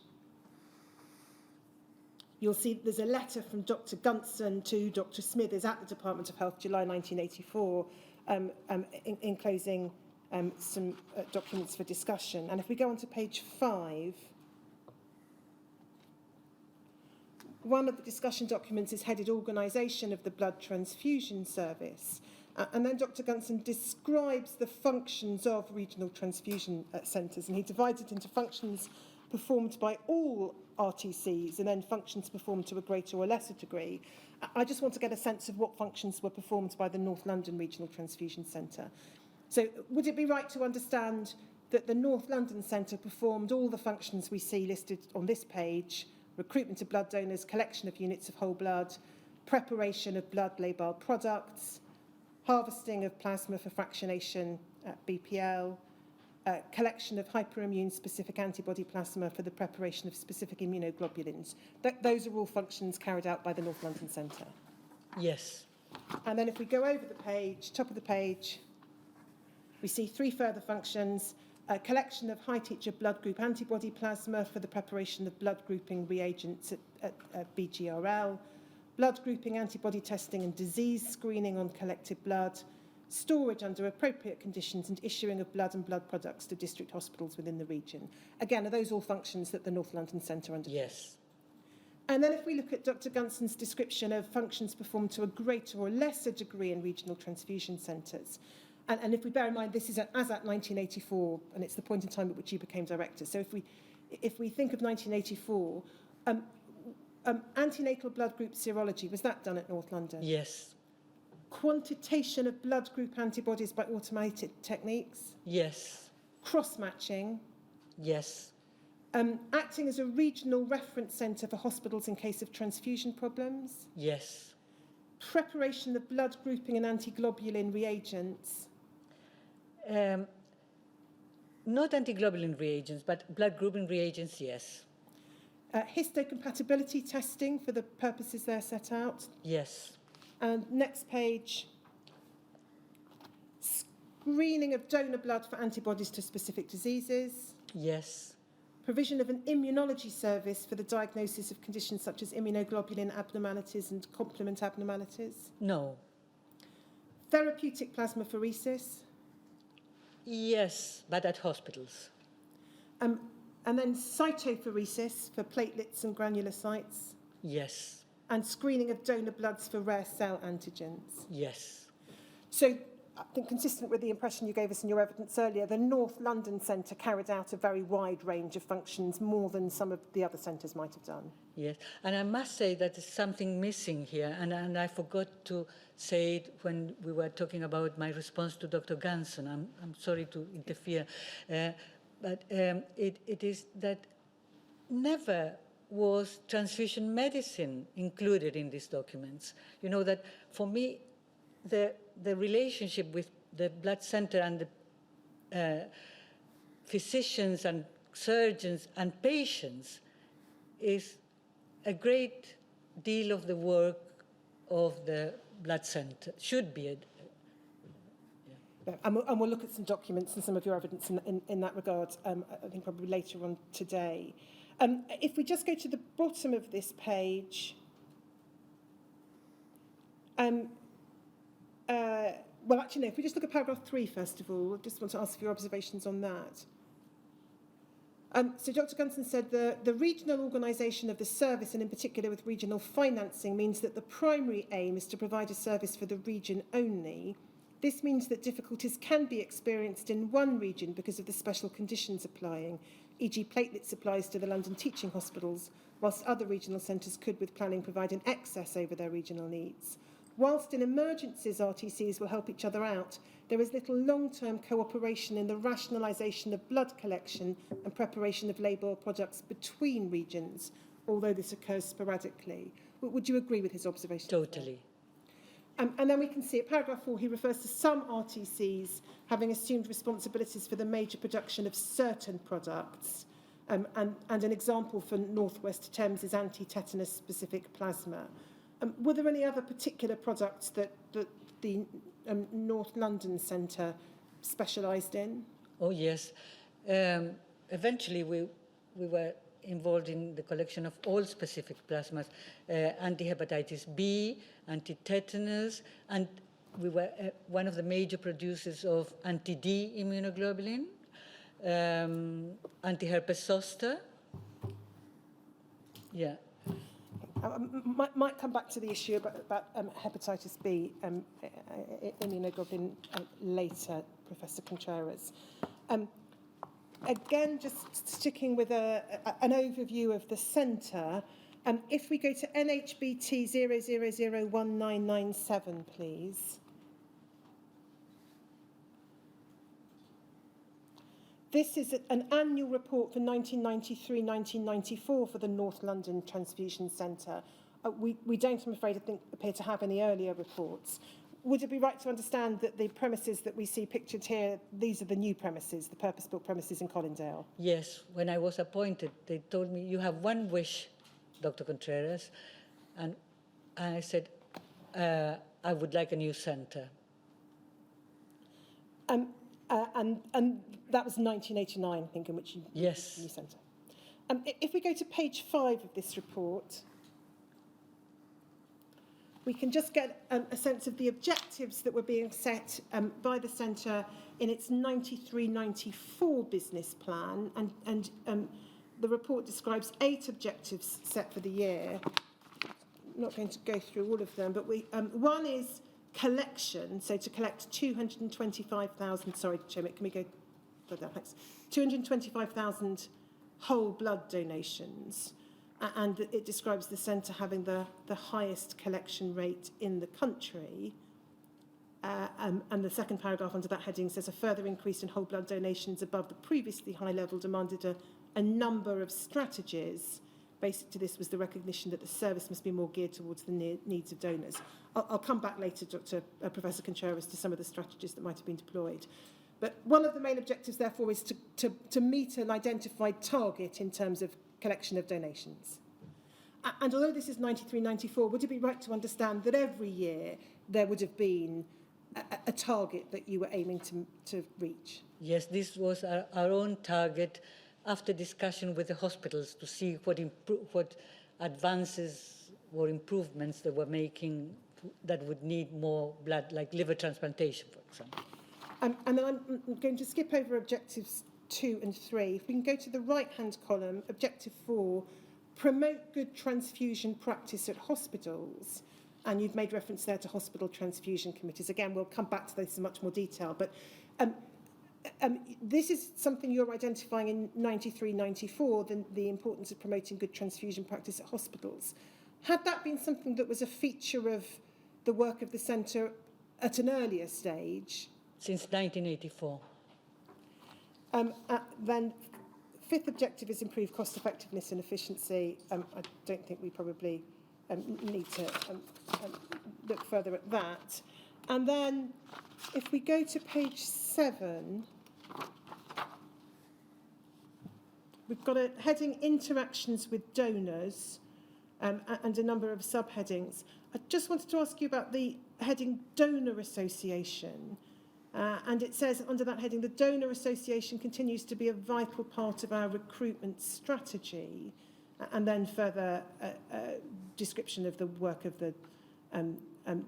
you'll see there's a letter from Dr. Gunson to Dr. Smithers at the Department of Health, July 1984, enclosing some documents for discussion. And if we go on to page 5, one of the discussion documents is headed Organisation of the Blood Transfusion Service. And then Dr. Gunson describes the functions of regional transfusion centres, and he divides it into functions performed by all RTCs and then functions performed to a greater or lesser degree. I just want to get a sense of what functions were performed by the North London Regional Transfusion Centre. So would it be right to understand that the North London Centre performed all the functions we see listed on this page: recruitment of blood donors, collection of units of whole blood, preparation of blood labile products, harvesting of plasma for fractionation at BPL, collection of hyperimmune-specific antibody plasma for the preparation of specific immunoglobulins. Those are all functions carried out by the North London Centre. Yes. And then if we go over the page, top of the page, we see 3 further functions. a collection of high-titer blood group antibody plasma for the preparation of blood grouping reagents at BGRL, blood grouping, antibody testing and disease screening on collected blood, storage under appropriate conditions and issuing of blood and blood products to district hospitals within the region. Again, are those all functions that the North London Centre undertakes? Yes. And then if we look at Dr. Gunson's description of functions performed to a greater or lesser degree in regional transfusion centres, and if we bear in mind this is as at 1984, and it's the point in time at which you became director. So if we think of 1984, antenatal blood group serology, was that done at North London? Yes. Quantitation of blood group antibodies by automated techniques? Yes. Cross-matching? Yes. Acting as a regional reference centre for hospitals in case of transfusion problems? Yes. Preparation of blood grouping and antiglobulin reagents? Not antiglobulin reagents, but blood grouping reagents, yes. Histocompatibility testing for the purposes there set out? Yes. And next page, screening of donor blood for antibodies to specific diseases? Yes. Provision of an immunology service for the diagnosis of conditions such as immunoglobulin abnormalities and complement abnormalities? No. Therapeutic plasmapheresis? Yes, but at hospitals. And then cytopheresis for platelets and granulocytes? Yes. And screening of donor bloods for rare cell antigens? Yes. So, I think consistent with the impression you gave us in your evidence earlier, the North London Centre carried out a very wide range of functions, more than some of the other centres might have done. Yes, and I must say that there's something missing here, and I forgot to say it when we were talking about my response to Dr. Ganson. I'm sorry to interfere, but it is that never was transfusion medicine included in these documents. You know that for me, the relationship with the blood center and the physicians and surgeons and patients is a great deal of the work of the blood center, should be. And we'll look at some documents and some of your evidence in that regard, I think probably later on today. If we just go to the bottom of this page, well, actually, no, if we just look at paragraph 3, first of all, I just want to ask for your observations on that. So Dr. Gunson said the regional organisation of the service, and in particular with regional financing, means that the primary aim is to provide a service for the region only. This means that difficulties can be experienced in one region because of the special conditions applying, e.g. platelet supplies to the London teaching hospitals, whilst other regional centres could, with planning, provide an excess over their regional needs. Whilst in emergencies RTCs will help each other out, there is little long-term cooperation in the rationalisation of blood collection and preparation of label products between regions, although this occurs sporadically. Would you agree with his observation? Totally. And then we can see at paragraph 4, he refers to some RTCs having assumed responsibilities for the major production of certain products. And an example for North West Thames is anti-tetanus specific plasma. Were there any other particular products that the North London Centre specialised in? Oh, yes. Eventually, we were involved in the collection of all specific plasmas, anti-hepatitis B, anti-tetanus, and we were one of the major producers of anti-D immunoglobulin, anti-herpes zoster. Yeah. Might come back to the issue about hepatitis B immunoglobulin later, Professor Contreras. Again, just sticking with an overview of the centre, if we go to NHBT 0001997, please. This is an annual report for 1993-1994 for the North London Transfusion Centre. We don't, I'm afraid, appear to have any earlier reports. Would it be right to understand that the premises that we see pictured here, these are the new premises, the purpose-built premises in Colindale? Yes, when I was appointed, they told me, you have one wish, Dr. Contreras, and I said, I would like a new centre. And that was 1989, I think, in which you Yes. centre. If we go to page 5 of this report, we can just get a sense of the objectives that were being set by the centre in its 93-94 business plan. And the report describes 8 objectives set for the year. I'm not going to go through all of them, but one is collection, so to collect 225,000, sorry, Chairman, can we go further? Thanks. 225,000 whole blood donations. And it describes the centre having the highest collection rate in the country. And the second paragraph under that heading says a further increase in whole blood donations above the previously high level demanded a number of strategies. Basic to this was the recognition that the service must be more geared towards the needs of donors. I'll come back later, Professor Contreras, to some of the strategies that might have been deployed. But one of the main objectives, therefore, is to meet an identified target in terms of collection of donations. And although this is 93-94, would it be right to understand that every year there would have been a target that you were aiming to reach? Yes, this was our own target after discussion with the hospitals to see what advances or improvements they were making that would need more blood, like liver transplantation, for example. And then I'm going to skip over objectives 2 and 3. If we can go to the right-hand column, objective 4, promote good transfusion practice at hospitals. And you've made reference there to hospital transfusion committees. Again, we'll come back to this in much more detail. But this is something you're identifying in 93-94, the importance of promoting good transfusion practice at hospitals. Had that been something that was a feature of the work of the centre at an earlier stage? Since 1984. Then fifth objective is improve cost effectiveness and efficiency. I don't think we probably need to look further at that. And then if we go to page 7, we've got a heading interactions with donors and a number of subheadings. I just wanted to ask you about the heading donor association. And it says under that heading, the donor association continues to be a vital part of our recruitment strategy. And then further description of the work of the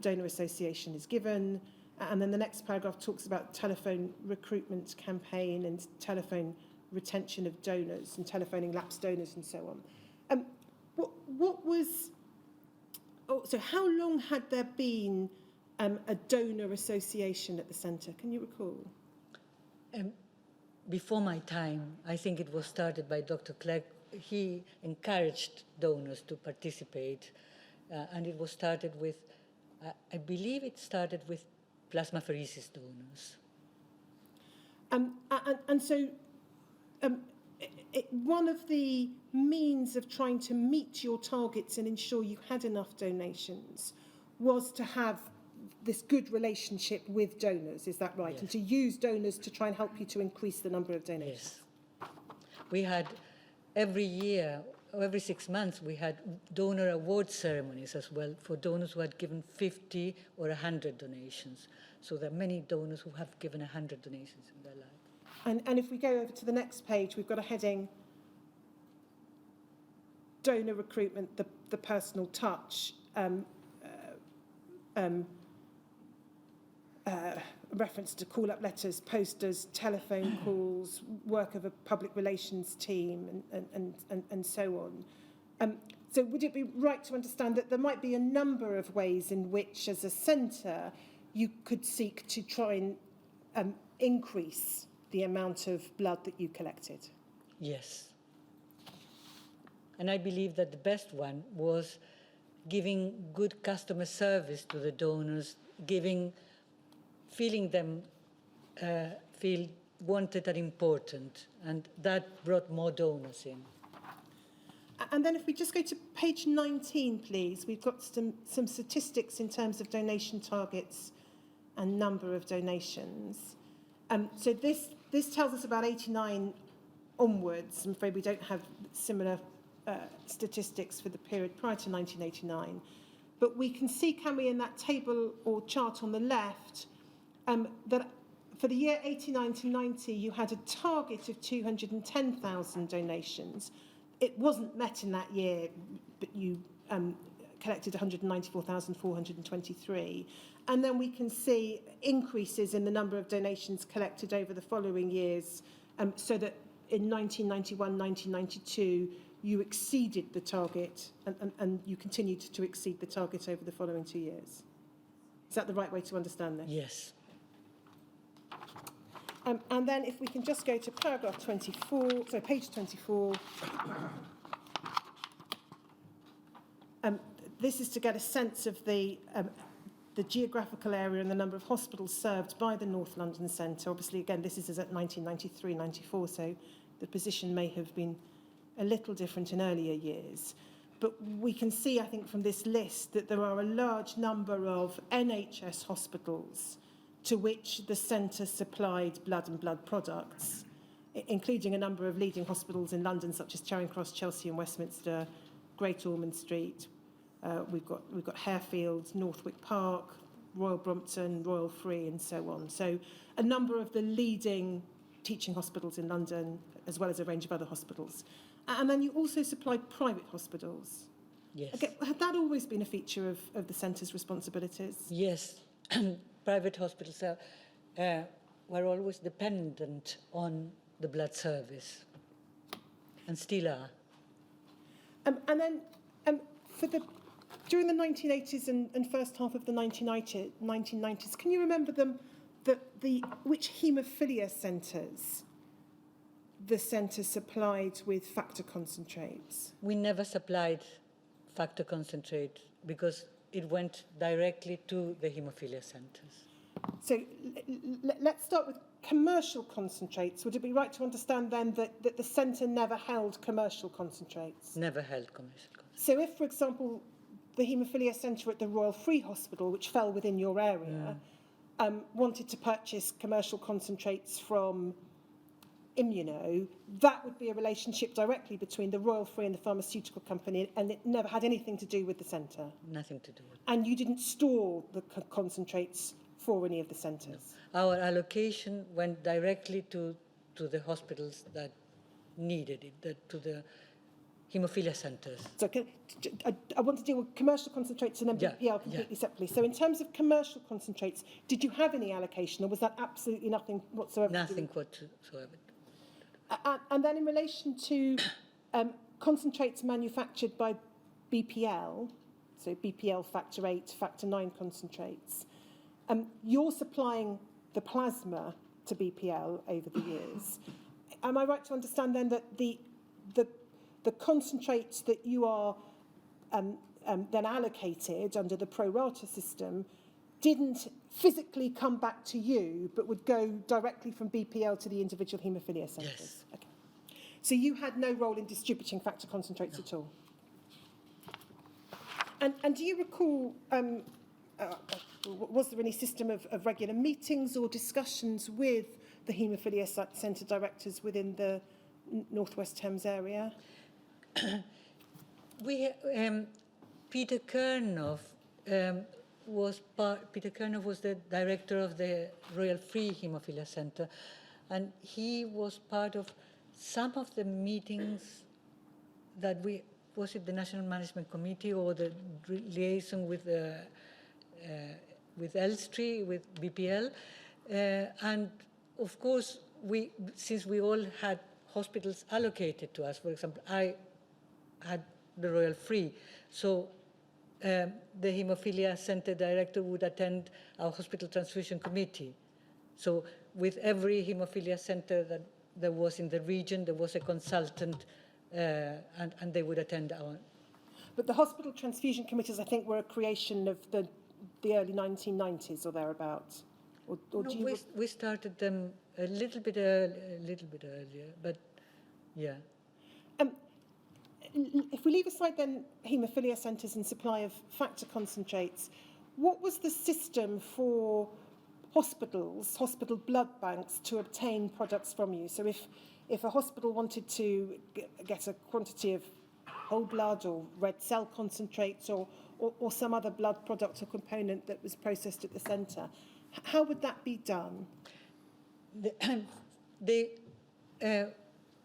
donor association is given. And then the next paragraph talks about telephone recruitment campaign and telephone retention of donors and telephoning lapsed donors and so on. So how long had there been a donor association at the centre? Can you recall? Before my time, I think it was started by Dr. Clegg. He encouraged donors to participate, and it was started with, I believe it started with plasmapheresis donors. And so one of the means of trying to meet your targets and ensure you had enough donations was to have this good relationship with donors, is that right? Yes. And to use donors to try and help you to increase the number of donations. Yes. We had every year, or every 6 months, we had donor award ceremonies as well for donors who had given 50 or 100 donations. So there are many donors who have given 100 donations in their life. And if we go over to the next page, we've got a heading, donor recruitment, the personal touch. Reference to call-up letters, posters, telephone calls, work of a public relations team, and so on. So would it be right to understand that there might be a number of ways in which, as a centre, you could seek to try and increase the amount of blood that you collected? Yes. And I believe that the best one was giving good customer service to the donors, feeling them feel wanted and important, and that brought more donors in. And then if we just go to page 19, please, we've got some statistics in terms of donation targets and number of donations. So this tells us about 89 onwards. I'm afraid we don't have similar statistics for the period prior to 1989. But we can see, can we, in that table or chart on the left, that for the year 89 to 90, you had a target of 210,000 donations. It wasn't met in that year, but you collected 194,423. And then we can see increases in the number of donations collected over the following years, so that in 1991, 1992, you exceeded the target, and you continued to exceed the target over the following 2 years. Is that the right way to understand this? Yes. And then if we can just go to paragraph 24, so page 24. This is to get a sense of the geographical area and the number of hospitals served by the North London Centre. Obviously, again, this is as at 1993-94, so the position may have been a little different in earlier years. But we can see, I think, from this list that there are a large number of NHS hospitals to which the centre supplied blood and blood products, including a number of leading hospitals in London, such as Charing Cross, Chelsea and Westminster, Great Ormond Street. We've got Harefield, Northwick Park, Royal Brompton, Royal Free, and so on. So a number of the leading teaching hospitals in London, as well as a range of other hospitals. And then you also supplied private hospitals. Yes. Okay, had that always been a feature of the centre's responsibilities? Yes. Private hospitals were always dependent on the blood service, and still are. And then during the 1980s and first half of the 1990s, can you remember which haemophilia centres the centre supplied with factor concentrates? We never supplied factor concentrate because it went directly to the haemophilia centres. So let's start with commercial concentrates. Would it be right to understand then that the centre never held commercial concentrates? Never held commercial concentrates. So if, for example, the haemophilia centre at the Royal Free Hospital, which fell within your area, wanted to purchase commercial concentrates from Immuno, that would be a relationship directly between the Royal Free and the pharmaceutical company, and it never had anything to do with the centre. Nothing to do with it. And you didn't store the concentrates for any of the centres? No. Our allocation went directly to the hospitals that needed it, to the haemophilia centres. So I want to deal with commercial concentrates and then BPL completely separately. So in terms of commercial concentrates, did you have any allocation, or was that absolutely nothing whatsoever? Nothing whatsoever. And then in relation to concentrates manufactured by BPL, so BPL factor 8, factor 9 concentrates, you're supplying the plasma to BPL over the years. Am I right to understand then that the concentrates that you are then allocated under the pro rata system didn't physically come back to you, but would go directly from BPL to the individual haemophilia centres? Yes. Okay. So you had no role in distributing factor concentrates at all? And do you recall, was there any system of regular meetings or discussions with the haemophilia centre directors within the North West Thames area? Peter Kernoff was the director of the Royal Free Haemophilia Centre, and he was part of some of the meetings that was it the National Management Committee or the liaison with Elstree, with BPL, and of course since we all had hospitals allocated to us. For example, I had the Royal Free, so the Haemophilia Centre director would attend our hospital transfusion committee. So with every haemophilia centre that there was in the region, there was a consultant, and they would attend our. But the hospital transfusion committees, I think, were a creation of the early 1990s or thereabouts. Or No, do you we started them a little bit earlier, but yeah. If we leave aside then haemophilia centres and supply of factor concentrates, what was the system for hospital blood banks to obtain products from you? So if a hospital wanted to get a quantity of whole blood or red cell concentrates or some other blood product or component that was processed at the centre, how would that be done?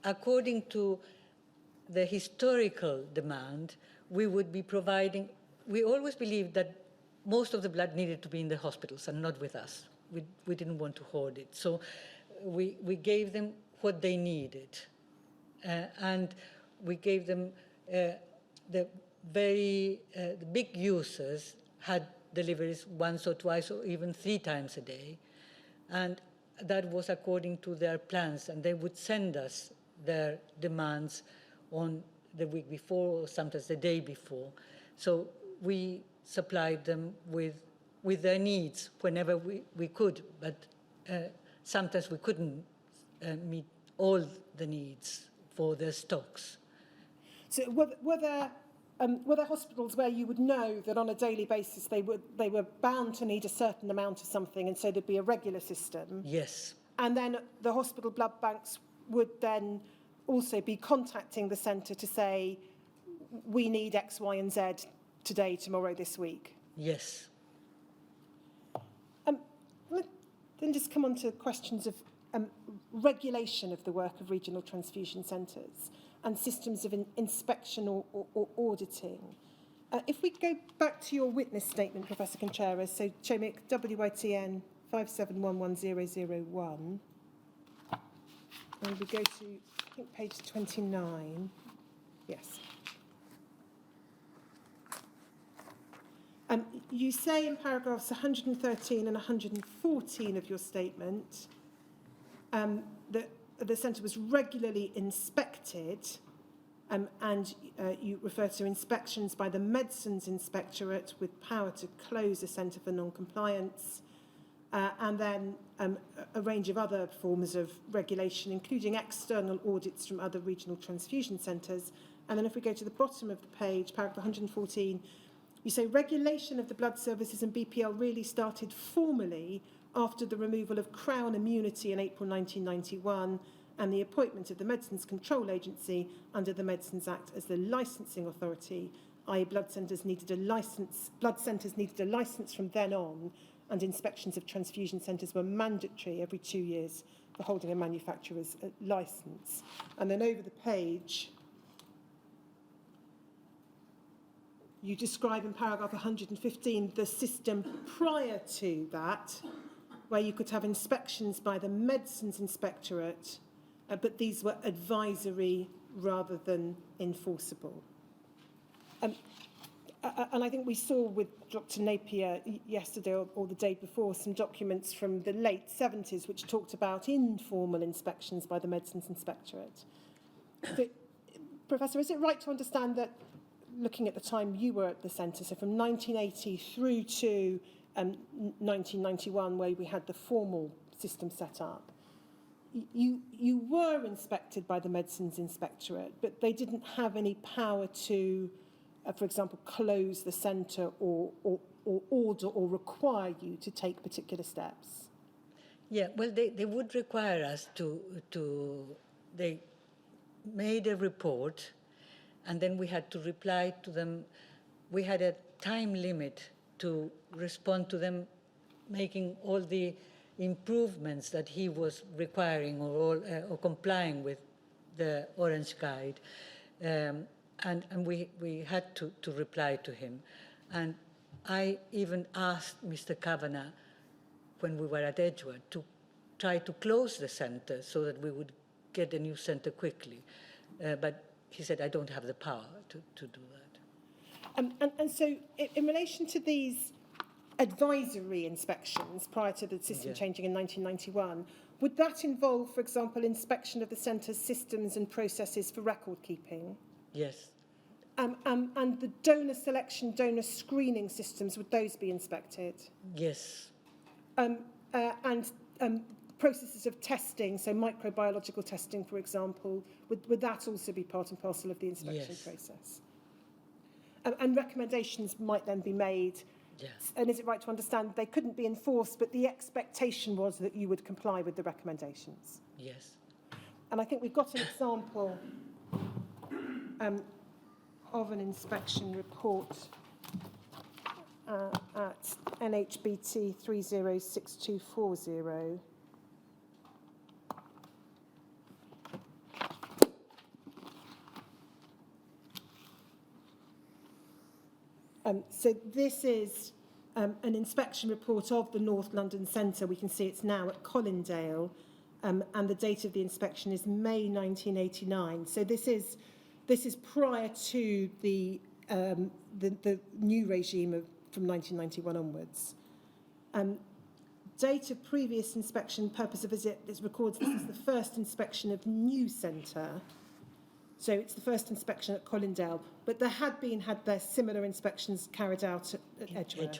according to the historical demand, we would be providing, we always believed that most of the blood needed to be in the hospitals and not with us. We didn't want to hoard it. So we gave them what they needed. And we gave them the big users had deliveries once or twice or even 3 times a day. And that was according to their plans, and they would send us their demands on the week before or sometimes the day before. So we supplied them with their needs whenever we could, but sometimes we couldn't meet all the needs for their stocks. So were there hospitals where you would know that on a daily basis they were bound to need a certain amount of something, and so there'd be a regular system? Yes. And then the hospital blood banks would then also be contacting the centre to say, we need X, Y, and Z today, tomorrow, this week? Yes. Then just come on to questions of regulation of the work of regional transfusion centres and systems of inspection or auditing. If we go back to your witness statement, Professor Contreras, so CHOMIC WITN 5711001, and we go to, I think, page 29. Yes. You say in paragraphs 113 and 114 of your statement that the centre was regularly inspected, and you refer to inspections by the Medicines Inspectorate with power to close a centre for non-compliance, and then a range of other forms of regulation, including external audits from other regional transfusion centres. And then if we go to the bottom of the page, paragraph 114, you say regulation of the blood services and BPL really started formally after the removal of Crown immunity in April 1991 and the appointment of the Medicines Control Agency under the Medicines Act as the licensing authority, i.e. blood centres needed a licence from then on, and inspections of transfusion centres were mandatory every 2 years for holding a manufacturer's licence. And then over the page, you describe in paragraph 115 the system prior to that, where you could have inspections by the Medicines Inspectorate, but these were advisory rather than enforceable. And I think we saw with Dr. Napier yesterday or the day before some documents from the late 70s which talked about informal inspections by the Medicines Inspectorate. But, Professor, is it right to understand that, looking at the time you were at the centre, so from 1980 through to 1991, where we had the formal system set up, you were inspected by the Medicines Inspectorate, but they didn't have any power to, for example, close the centre or order or require you to take particular steps? Yeah, well, they would require us they made a report, and then we had to reply to them. We had a time limit to respond to them, making all the improvements that he was requiring or complying with the Orange Guide. And we had to reply to him. And I even asked Mr. Kavanagh, when we were at Edgeworth, to try to close the centre so that we would get a new centre quickly. But he said, I don't have the power to do that. And so in relation to these advisory inspections prior to the system changing in 1991, would that involve, for example, inspection of the centre's systems and processes for record keeping? Yes. And the donor selection, donor screening systems, would those be inspected? Yes. And processes of testing, so microbiological testing, for example, would that also be part and parcel of the inspection process? And recommendations might then be made. Yes. And is it right to understand they couldn't be enforced, but the expectation was that you would comply with the recommendations? Yes. And I think we've got an example of an inspection report at NHBT 306240. So this is an inspection report of the North London Centre. We can see it's now at Colindale, and the date of the inspection is May 1989. So this is prior to the new regime from 1991 onwards. Date of previous inspection, purpose of visit, it records this is the first inspection of new centre. So it's the first inspection at Colindale, but there had their similar inspections carried out at Edgware.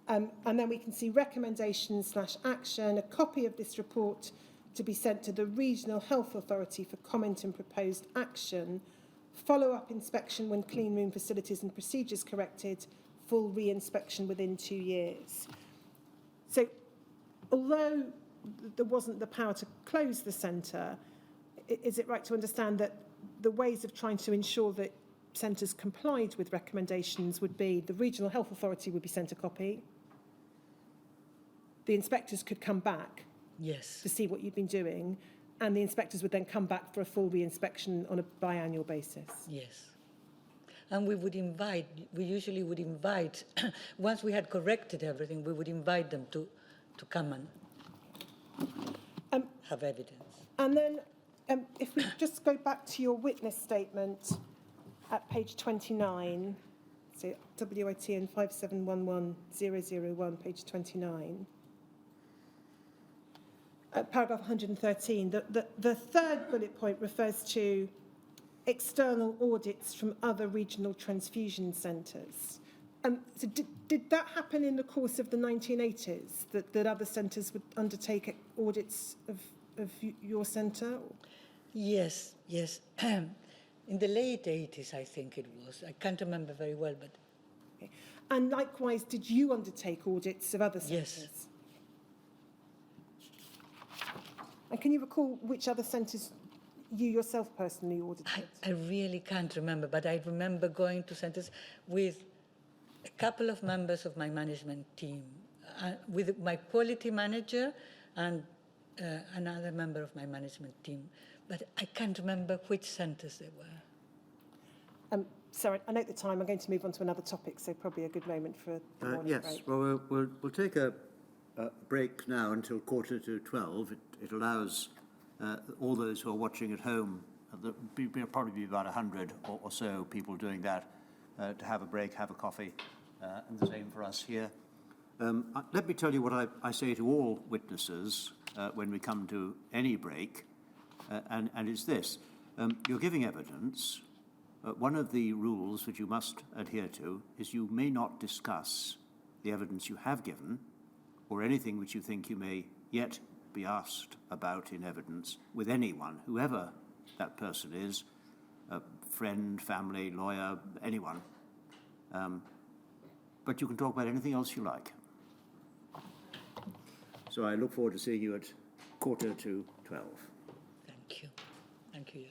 And then we can see recommendations/action, a copy of this report to be sent to the Regional Health Authority for comment and proposed action, follow-up inspection when clean room facilities and procedures corrected, full re-inspection within 2 years. So although there wasn't the power to close the centre, is it right to understand that the ways of trying to ensure that centres complied with recommendations would be the Regional Health Authority would be sent a copy, the inspectors could come back Yes. to see what you'd been doing, and the inspectors would then come back for a full re-inspection on a biannual basis? Yes. And we usually would invite, once we had corrected everything, we would invite them to come and have evidence. And then if we just go back to your witness statement at page 29, so WITN 5711001, page 29, paragraph 113, the third bullet point refers to external audits from other regional transfusion centres. So did that happen in the course of the 1980s, that other centres would undertake audits of your centre? Yes, yes. In the late 80s, I think it was. I can't remember very well, but... Okay. And likewise, did you undertake audits of other centres? Yes. And can you recall which other centres you yourself personally audited? I really can't remember, but I remember going to centres with a couple of members of my management team, with my quality manager and another member of my management team. But I can't remember which centres they were. Sorry, I note the time. I'm going to move on to another topic, so probably a good moment for a morning Yes, break. well, we'll take a break now until 11:45. It allows all those who are watching at home, there'll probably be about 100 or so people doing that, to have a break, have a coffee, and the same for us here. Let me tell you what I say to all witnesses when we come to any break, and it's this. You're giving evidence. One of the rules that you must adhere to is you may not discuss the evidence you have given or anything which you think you may yet be asked about in evidence with anyone, whoever that person is, a friend, family, lawyer, anyone. But you can talk about anything else you like. So I look forward to seeing you at 11:45. Thank you. Thank you.